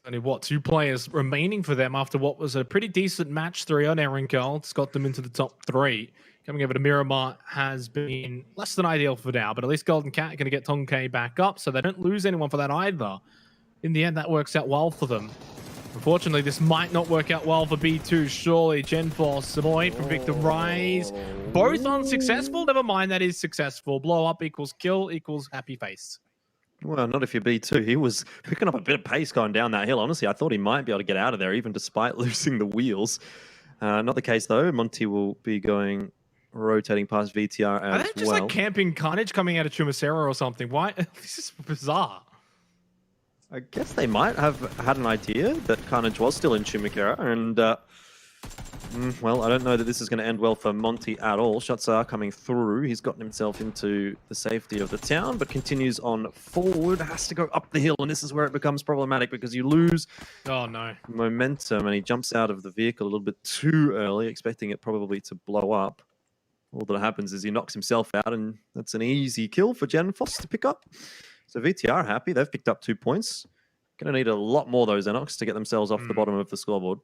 Only, what, 2 players remaining for them after what was a pretty decent match 3 on Erangel. It's got them into the top 3. Coming over to Miramar has been less than ideal for now, but at least Golden Cat are going to get Tonkei back up, so they don't lose anyone for that either. In the end, that works out well for them. Unfortunately, this might not work out well for B2, surely. Genforce, Samoy from Victor Rise. Both unsuccessful? Never mind, that is successful. Blow up equals kill equals happy face. Well, not if you're B2. He was picking up a bit of pace going down that hill. Honestly, I thought he might be able to get out of there, even despite losing the wheels. Not the case, though. Monty will be rotating past VTR as well. Are they just like camping Carnage coming out of Chumacera or something? Why? This is bizarre. I guess they might have had an idea that Carnage was still in Chimiquera, and well, I don't know that this is going to end well for Monty at all. Shots are coming through. He's gotten himself into the safety of the town, but continues on forward. Has to go up the hill, and this is where it becomes problematic because you lose momentum, and he jumps out of the vehicle a little bit too early, expecting it probably to blow up. All that happens is he knocks himself out, and that's an easy kill for Genforce to pick up. So VTR are happy. They've picked up 2 points. Going to need a lot more of those Enox to get themselves off the bottom of the scoreboard.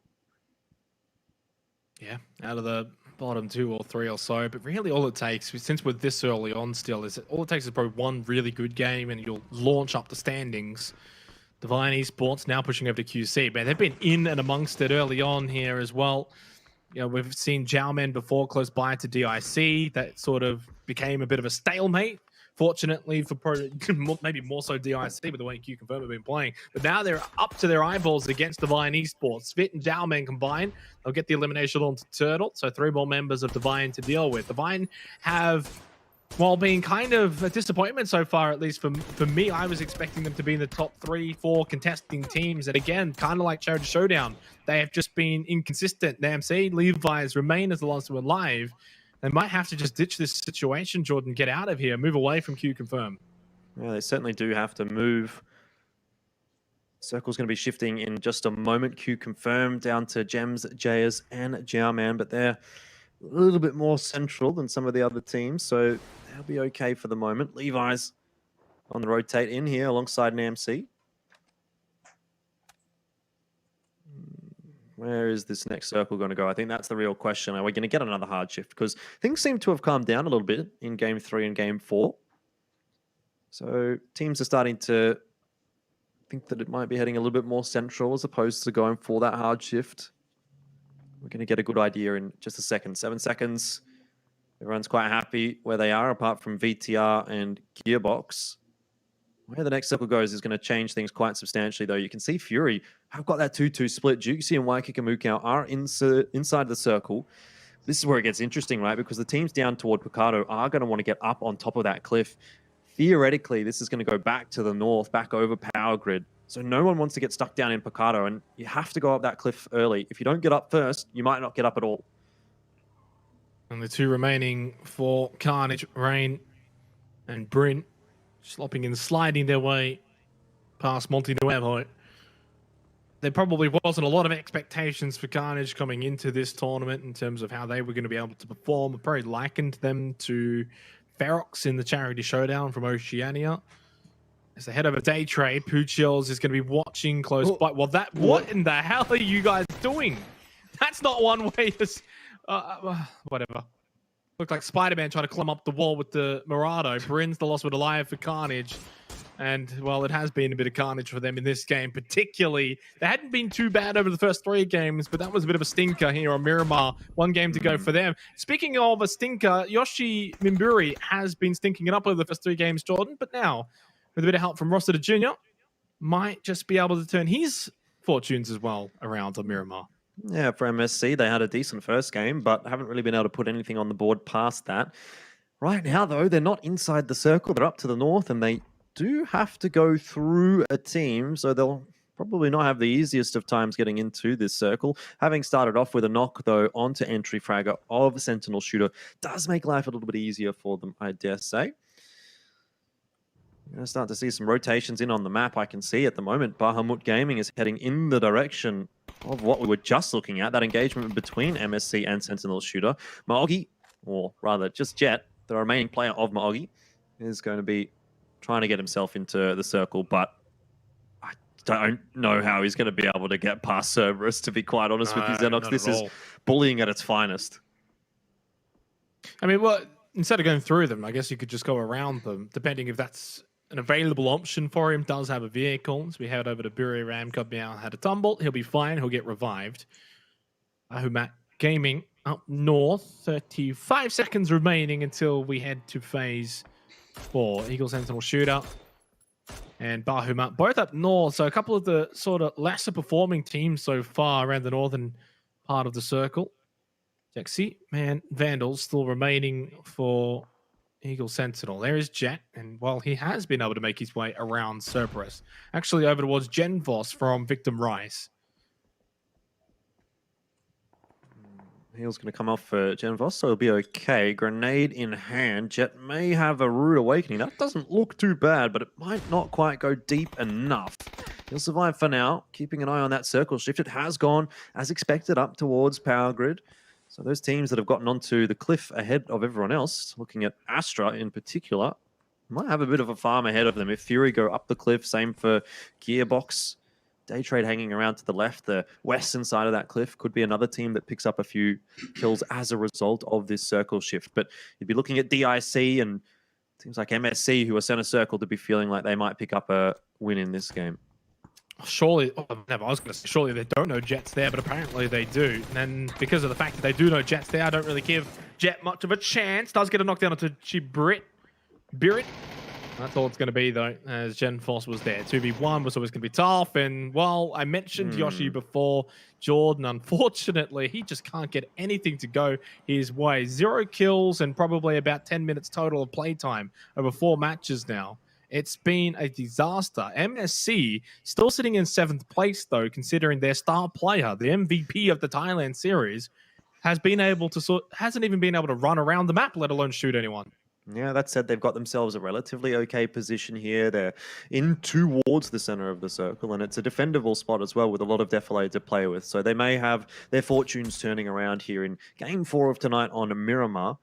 Yeah, out of the bottom 2 or 3 or so. But really all it takes, since we're this early on still, is all it takes is probably one really good game and you'll launch up the standings. Divine Esports now pushing over to QC. Man, they've been in and amongst it early on here as well. You know, we've seen Jowman before close by to DIC. That sort of became a bit of a stalemate. Fortunately for maybe more so DIC with the way Q Confirm have been playing. But now they're up to their eyeballs against Divine Esports. Svit and Jowman combined. They'll get the elimination onto Turtle. So 3 more members of Divine to deal with. Divine have, while being kind of a disappointment so far, at least for me, I was expecting them to be in the top 3-4 contesting teams. And again, kind of like Charity Showdown, they have just been inconsistent. NAMC, Levi's remain as the last one live. They might have to just ditch this situation, Jordan, get out of here, move away from Q Confirm. Yeah, they certainly do have to move. Circle's going to be shifting in just a moment. Q Confirm down to Gems, Jayas, and Jowman, but they're a little bit more central than some of the other teams, so they'll be okay for the moment. Levi's on the rotate in here alongside NAMC. Where is this next circle going to go? I think that's the real question. Are we going to get another hard shift? Because things seem to have calmed down a little bit in Game 3 and Game 4. So teams are starting to think that it might be heading a little bit more central as opposed to going for that hard shift. We're going to get a good idea in just a second. 7 seconds. Everyone's quite happy where they are, apart from VTR and Gearbox. Where the next circle goes is going to change things quite substantially, though. You can see Fury have got that 2-2 split. Juxi and Waikakamukau are inside the circle. This is where it gets interesting, right? Because the teams down toward Picado are going to want to get up on top of that cliff. Theoretically, this is going to go back to the north, back over Power Grid. So no one wants to get stuck down in Picado, and you have to go up that cliff early. If you don't get up first, you might not get up at all. And the 2 remaining for Carnage, Rain, and Bryn. Slopping and sliding their way past Monte Nuevo. There probably wasn't a lot of expectations for Carnage coming into this tournament in terms of how they were going to be able to perform. I probably likened them to Ferox in the Charity Showdown from Oceania. As the head of a day trade, Poochels is going to be watching close by. Well, what in the hell are you guys doing? That's not one way to... whatever. Looked like Spider-Man trying to climb up the wall with the Murado. Bryn's the loss with Alive for Carnage. And, well, it has been a bit of carnage for them in this game, particularly. They hadn't been too bad over the first 3 games, but that was a bit of a stinker here on Miramar. 1 game to go for them. Speaking of a stinker, Yoshi Mimburi has been stinking it up over the first 3 games, Jordan, but now, with a bit of help from Rossiter Jr., might just be able to turn his fortunes as well around on Miramar. Yeah, for MSC, they had a decent first game, but haven't really been able to put anything on the board past that. Right now, though, they're not inside the circle. They're up to the north, and they do have to go through a team, so they'll probably not have the easiest of times getting into this circle. Having started off with a knock, though, onto entry fragger of Sentinel Shooter does make life a little bit easier for them, I dare say. You're going to start to see some rotations in on the map. I can see at the moment Bahamut Gaming is heading in the direction of what we were just looking at, that engagement between MSC and Sentinel Shooter. Maogi, or rather just Jet, the remaining player of Maogi, is going to be trying to get himself into the circle, but I don't know how he's going to be able to get past Cerberus, to be quite honest with you, Xenox. This is bullying at its finest. I mean, well, instead of going through them, I guess you could just go around them, depending if that's an available option for him. Does have a vehicle, so we head over to Buri Ram. Cubmeow had a tumble. He'll be fine. He'll get revived. Bahamut Gaming up north. 35 seconds remaining until we head to phase 4. Eagle Sentinel Shooter and Bahamut both up north. So a couple of the sort of lesser performing teams so far around the northern part of the circle. Jexy, man, Vandals still remaining for Eagle Sentinel. There is Jet, and while he has been able to make his way around Cerberus, actually over towards Genvos from Victim Rise. Heel's going to come off for Genvos, so he'll be okay. Grenade in hand. Jet may have a rude awakening. That doesn't look too bad, but it might not quite go deep enough. He'll survive for now, keeping an eye on that circle shift. It has gone, as expected, up towards Power Grid. So those teams that have gotten onto the cliff ahead of everyone else, looking at Astra in particular, might have a bit of a farm ahead of them. If Fury go up the cliff, same for Gearbox. Daytrade hanging around to the left, the western side of that cliff could be another team that picks up a few kills as a result of this circle shift. But you'd be looking at DIC and teams like MSC, who are center circle, to be feeling like they might pick up a win in this game. Surely, I was going to say, surely they don't know Jet's there, but apparently they do. And because of the fact that they do know Jet's there, I don't really give Jet much of a chance. Does get a knockdown onto Birit. That's all it's going to be, though, as Genforce was there. 2v1 was always going to be tough. And while I mentioned Yoshi before, Jordan, unfortunately, he just can't get anything to go his way. 0 kills and probably about 10 minutes total of playtime over 4 matches now. It's been a disaster. MSC still sitting in 7th place, though, considering their star player, the MVP of the Thailand series, hasn't even been able to run around the map, let alone shoot anyone. Yeah, that said, they've got themselves a relatively okay position here. They're in towards the center of the circle, and it's a defendable spot as well with a lot of defilade to play with. So they may have their fortunes turning around here in Game 4 of tonight on Miramar.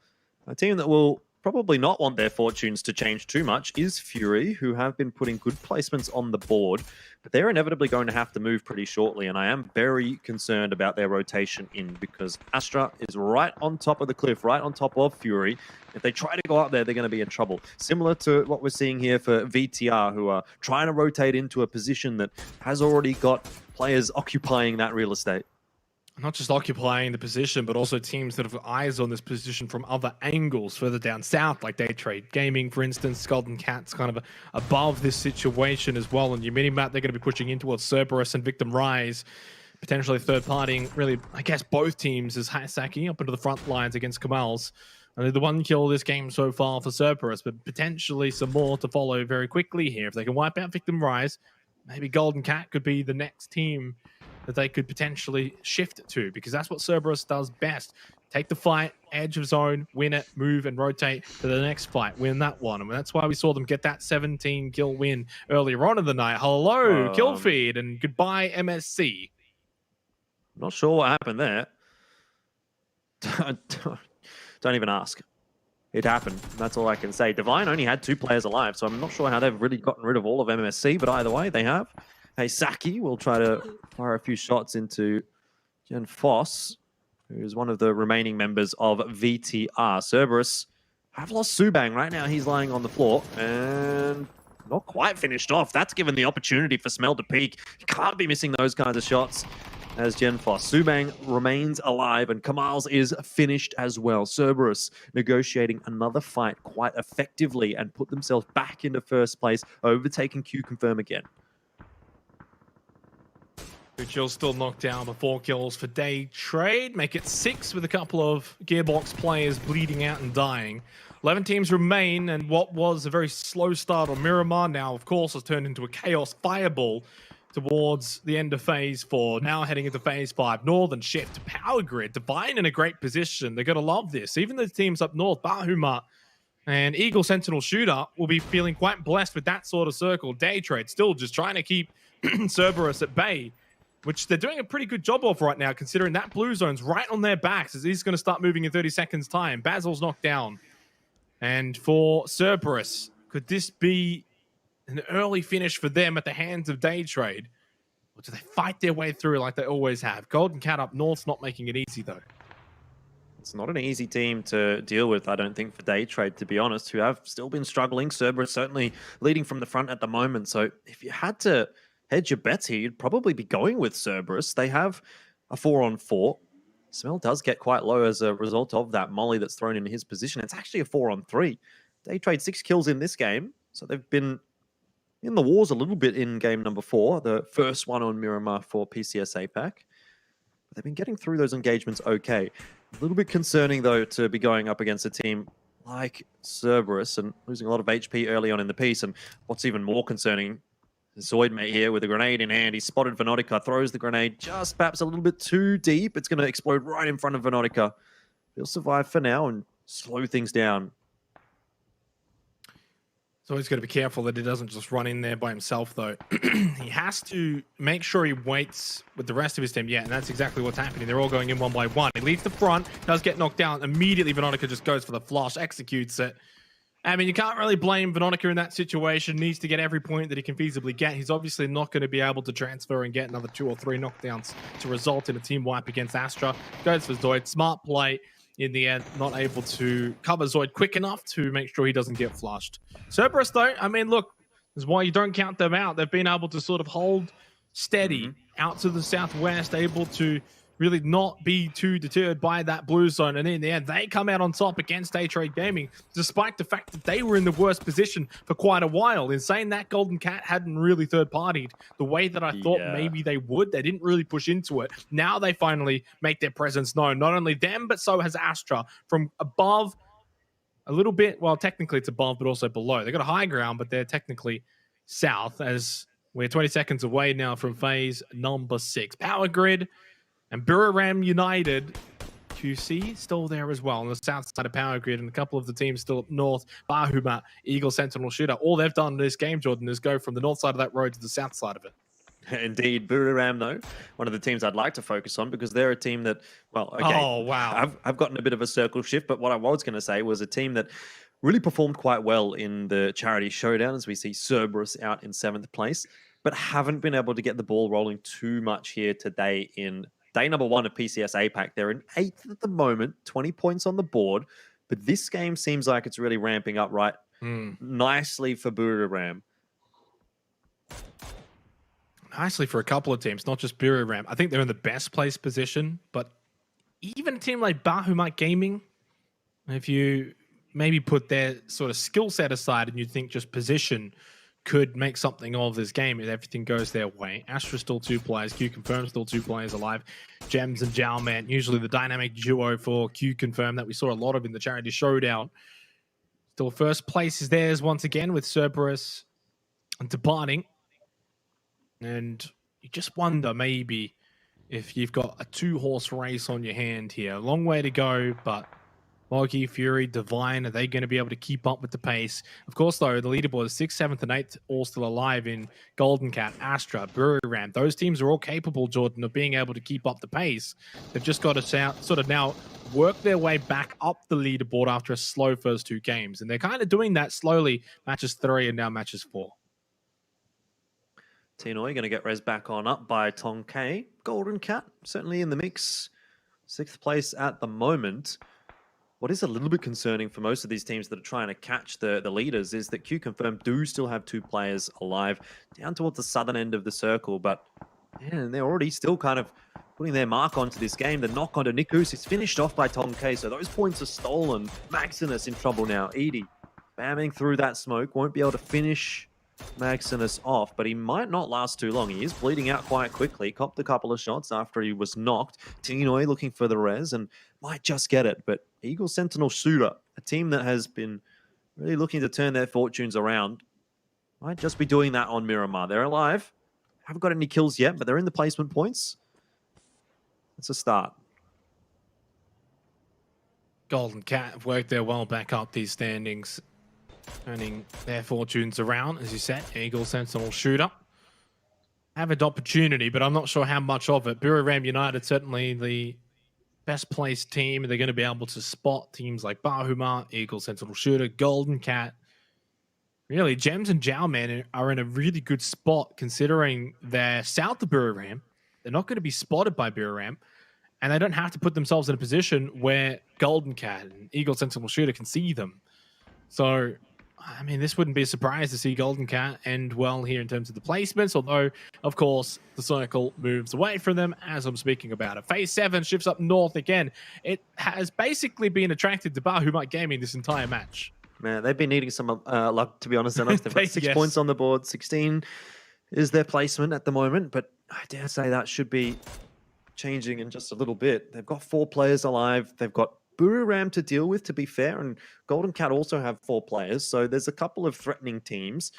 A team that will probably not want their fortunes to change too much is Fury, who have been putting good placements on the board, but they're inevitably going to have to move pretty shortly, and I am very concerned about their rotation in, because Astra is right on top of the cliff, right on top of Fury. If they try to go up there, they're going to be in trouble. Similar to what we're seeing here for VTR, who are trying to rotate into a position that has already got players occupying that real estate. Not just occupying the position, but also teams that have eyes on this position from other angles further down south, like Daytrade Gaming, for instance. Golden Cat's kind of above this situation as well. And your mini-map, they're going to be pushing in towards Cerberus and Victim Rise, potentially third-partying, really, I guess, both teams as Hasaki up into the front lines against Kamals. Only the 1 kill this game so far for Cerberus, but potentially some more to follow very quickly here. If they can wipe out Victim Rise, maybe Golden Cat could be the next team that they could potentially shift to, because that's what Cerberus does best. Take the fight, edge of zone, win it, move and rotate to the next fight, win that one. And that's why we saw them get that 17 kill win earlier on in the night. Hello, kill feed, and goodbye, MSC. Not sure what happened there. Don't even ask. It happened. That's all I can say. Divine only had 2 players alive, so I'm not sure how they've really gotten rid of all of MSC, but either way, they have. Hey, Saki will try to fire a few shots into Jen Foss, who is one of the remaining members of VTR. Cerberus have lost Subang. Right now, he's lying on the floor, and not quite finished off. That's given the opportunity for Smell to peak. You can't be missing those kinds of shots. As Genfos, Subang remains alive and Kamals is finished as well. Cerberus negotiating another fight quite effectively and put themselves back into first place, overtaking Q Confirm again. Uchil's still knocked down, but 4 kills for Day Trade. Make it 6 with a couple of Gearbox players bleeding out and dying. 11 teams remain, and what was a very slow start on Miramar now, of course, has turned into a Chaos Fireball towards the end of Phase 4. Now heading into Phase 5. Northern shift to Power Grid. Divine in a great position. They're going to love this. Even the teams up north, Bahuma and Eagle Sentinel Shooter, will be feeling quite blessed with that sort of circle. Day Trade still just trying to keep Cerberus at bay, which they're doing a pretty good job of right now, considering that blue zone's right on their backs as he's going to start moving in 30 seconds' time. Basil's knocked down. And for Cerberus, could this be an early finish for them at the hands of Day Trade? Or do they fight their way through like they always have? Golden Cat up north's not making it easy, though. It's not an easy team to deal with, I don't think, for Day Trade, to be honest, who have still been struggling. Cerberus certainly leading from the front at the moment. So if you had to hedge your bets here, you'd probably be going with Cerberus. They have a 4-on-4. Smell does get quite low as a result of that molly that's thrown in his position. It's actually a 4-on-3. They trade 6 kills in this game, so they've been in the wars a little bit in game number 4, the first one on Miramar for PCS APAC. But they've been getting through those engagements okay. A little bit concerning, though, to be going up against a team like Cerberus and losing a lot of HP early on in the piece. And what's even more concerning, Zoidmate here with a grenade in hand. He spotted Venotica, throws the grenade just perhaps a little bit too deep. It's going to explode right in front of Venotica. He'll survive for now and slow things down. So he's got to be careful that he doesn't just run in there by himself, though. He has to make sure he waits with the rest of his team. Yeah, and that's exactly what's happening. They're all going in one by one. He leaves the front, does get knocked down. Immediately, Venotica just goes for the flush, executes it. I mean, you can't really blame Venotica in that situation. Needs to get every point that he can feasibly get. He's obviously not going to be able to transfer and get another 2 or 3 knockdowns to result in a team wipe against Astra. Goes for Zoid. Smart play. In the end, not able to cover Zoid quick enough to make sure he doesn't get flushed. Cerberus, though, I mean, look, this is why you don't count them out. They've been able to sort of hold steady out to the southwest, able to really not be too deterred by that blue zone. And in the end, they come out on top against Day Trade Gaming, despite the fact that they were in the worst position for quite a while. In saying that, Golden Cat hadn't really third-partied the way that I thought maybe they would. They didn't really push into it. Now they finally make their presence known. Not only them, but so has Astra. From above a little bit, well, technically it's above, but also below. They've got a high ground, but they're technically south, as we're 20 seconds away now from phase number 6. Power Grid and Buriram United, QC, still there as well on the south side of Power Grid, and a couple of the teams still up north. Bahuma, Eagle Sentinel Shooter. All they've done in this game, Jordan, is go from the north side of that road to the south side of it. Indeed. Buriram, though, one of the teams I'd like to focus on because they're a team that, well, okay. Oh, wow. I've gotten a bit of a circle shift, but what I was going to say was a team that really performed quite well in the charity showdown, as we see Cerberus out in 7th place, but haven't been able to get the ball rolling too much here today in day number 1 of PCS APAC. They're in 8th at the moment, 20 points on the board, but this game seems like it's really ramping up right nicely for Buriram. Nicely for a couple of teams, not just Buriram. I think they're in the best place position, but even a team like Bahuma Gaming, if you maybe put their sort of skill set aside and you think just position could make something of this game if everything goes their way. Astra still 2 players, Q Confirm still 2 players alive. Gems and Jalman, usually the dynamic duo for Q Confirm that we saw a lot of in the charity showdown. Still first place is theirs once again with Cerberus departing. And you just wonder maybe if you've got a 2-horse race on your hand here. A long way to go, but Loki, Fury, Divine, are they going to be able to keep up with the pace? Of course, though, the leaderboard is 6th, 7th, and 8th, all still alive in Golden Cat, Astra, Buriram. Those teams are all capable, Jordan, of being able to keep up the pace. They've just got to sort of now work their way back up the leaderboard after a slow first 2 games. And they're kind of doing that slowly, matches 3 and now matches 4. Tinoi going to get res back on up by Tonkay. Golden Cat certainly in the mix. 6th place at the moment. What is a little bit concerning for most of these teams that are trying to catch the leaders is that Q Confirm do still have 2 players alive down towards the southern end of the circle, but man, they're already still kind of putting their mark onto this game. The knock onto Nikus is finished off by Tom K, so those points are stolen. Maximus in trouble now. Edie spamming through that smoke, won't be able to finish Maximus off, but he might not last too long. He is bleeding out quite quickly. Copped a couple of shots after he was knocked. Tinoy looking for the res and might just get it, but Eagle Sentinel Shooter, a team that has been really looking to turn their fortunes around, might just be doing that on Miramar. They're alive. Haven't got any kills yet, but they're in the placement points. It's a start. Golden Cat have worked their well back up these standings, turning their fortunes around, as you said. Eagle Sentinel Shooter have an opportunity, but I'm not sure how much of it. Buriram United certainly the best placed team. They're going to be able to spot teams like Bahuma, Eagle Sentinel Shooter, Golden Cat. Really, Gems and Jowman are in a really good spot considering they're south of Buriram. They're not going to be spotted by Buriram, and they don't have to put themselves in a position where Golden Cat and Eagle Sentinel Shooter can see them. So, I mean, this wouldn't be a surprise to see Golden Cat end well here in terms of the placements, although, of course, the circle moves away from them as I'm speaking about it. Phase 7 shifts up north again. It has basically been attracted to Bahuma Gaming this entire match. Man, they've been needing some luck, to be honest. Enough. They've got 6 points on the board. 16 is their placement at the moment, but I dare say that should be changing in just a little bit. They've got 4 players alive. They've got Buriram to deal with, to be fair, and Golden Cat also have 4 players, so there's a couple of threatening teams.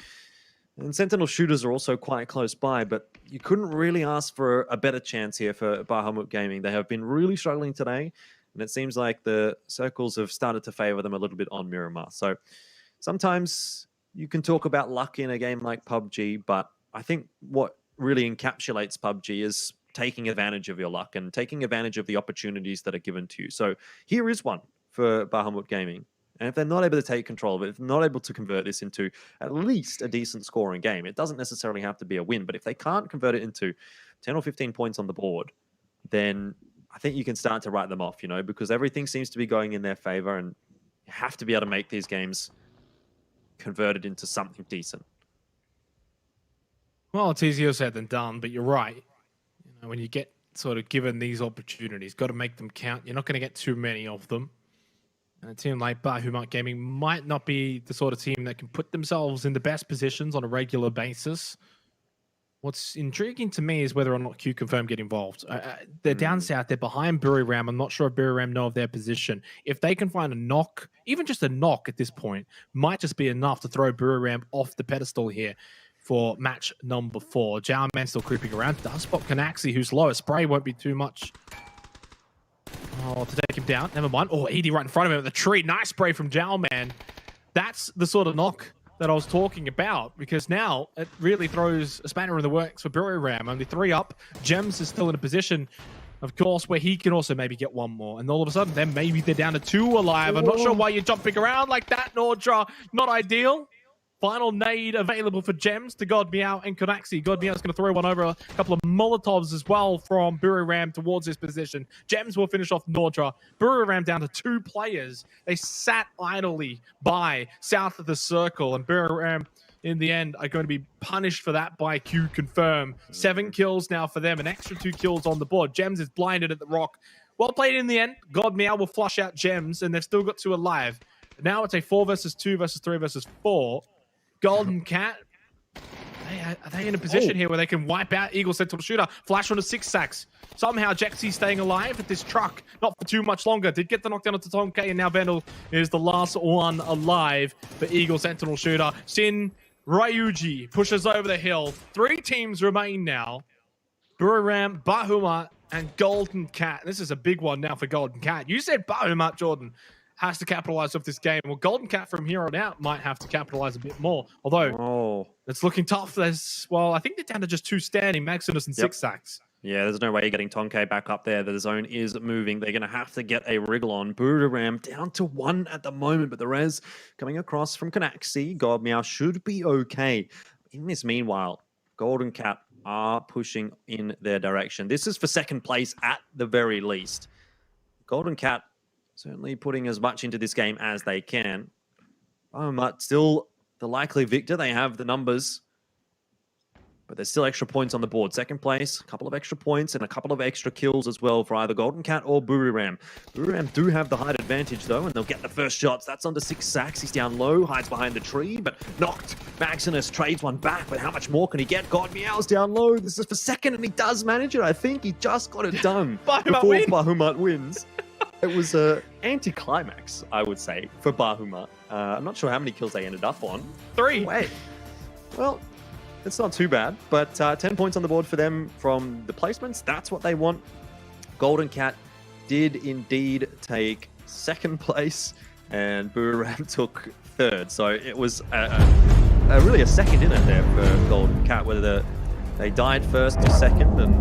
And Sentinel Shooters are also quite close by, but you couldn't really ask for a better chance here for Bahamut Gaming. They have been really struggling today, and it seems like the circles have started to favor them a little bit on Miramar. So sometimes you can talk about luck in a game like PUBG, but I think what really encapsulates PUBG is taking advantage of your luck and taking advantage of the opportunities that are given to you. So here is one for Bahamut Gaming. And if they're not able to take control of it, if they're not able to convert this into at least a decent scoring game, it doesn't necessarily have to be a win, but if they can't convert it into 10 or 15 points on the board, then I think you can start to write them off, you know, because everything seems to be going in their favor and you have to be able to make these games converted into something decent. Well, it's easier said than done, but you're right. You know, when you get sort of given these opportunities, got to make them count. You're not going to get too many of them. And a team like Bahuma Gaming might not be the sort of team that can put themselves in the best positions on a regular basis. What's intriguing to me is whether or not Q Confirm get involved. They're down south. They're behind Buriram. I'm not sure if Buriram know of their position. If they can find a knock, even just a knock at this point, might just be enough to throw Buriram off the pedestal here for match number 4. Jowman still creeping around. Does spot Canaxi, who's low. A spray won't be too much. Oh, to take him down. Never mind. Oh, Edie right in front of him at the tree. Nice spray from Jowman. That's the sort of knock that I was talking about, because now it really throws a spanner in the works for Buriram. Only 3 up. Gems is still in a position, of course, where he can also maybe get 1 more. And all of a sudden, then maybe they're down to 2 alive. I'm not sure why you're jumping around like that, Nordra. Not ideal. Final nade available for Gems to God Meow and Konaxi. God Meow's going to throw one over. A couple of Molotovs as well from Buriram towards his position. Gems will finish off Nordra. Buriram down to 2 players. They sat idly by south of the circle, and Buriram, in the end, are going to be punished for that by Q Confirm. 7 kills now for them, an extra 2 kills on the board. Gems is blinded at the rock. Well played in the end. God Meow will flush out Gems, and they've still got 2 alive. Now it's a 4 versus 2 versus 3 versus 4. Golden Cat, are they in a position here where they can wipe out Eagle Sentinel Shooter? Flash on a 6 sacks. Somehow Jexy staying alive at this truck. Not for too much longer. Did get the knockdown onto Tom K, and now Vendel is the last one alive for Eagle Sentinel Shooter. Sin Ryuji pushes over the hill. 3 teams remain now. Buriram, Bahuma, and Golden Cat. This is a big one now for Golden Cat. You said Bahuma, Jordan, has to capitalize off this game. Well, Golden Cat from here on out might have to capitalize a bit more. Although, it's looking tough. Well, I think they're down to just 2 standing, Maximus and 6 sacks. Yeah, there's no way you're getting Tonke back up there. The zone is moving. They're going to have to get a wriggle on. Buriram down to 1 at the moment, but the res coming across from Canaxi. God Meow should be okay. In this meanwhile, Golden Cat are pushing in their direction. This is for 2nd place at the very least. Golden Cat certainly putting as much into this game as they can. But still the likely victor. They have the numbers, but there's still extra points on the board. Second place, a couple of extra points and a couple of extra kills as well for either Golden Cat or Buriram. Buriram do have the height advantage though, and they'll get the first shots. That's under 6 sacks. He's down low, hides behind the tree, but knocked. Maximus trades one back, but how much more can he get? God Meow's down low. This is for second, and he does manage it. I think he just got it done before Bahamut wins. It was an anticlimax, I would say, for Bahamut. I'm not sure how many kills they ended up on. 3. Wait. Well, it's not too bad, but 10 points on the board for them from the placements. That's what they want. Golden Cat did indeed take second place, and Buriram took third. So it was really a second in it there for Golden Cat, whether they died first or second. And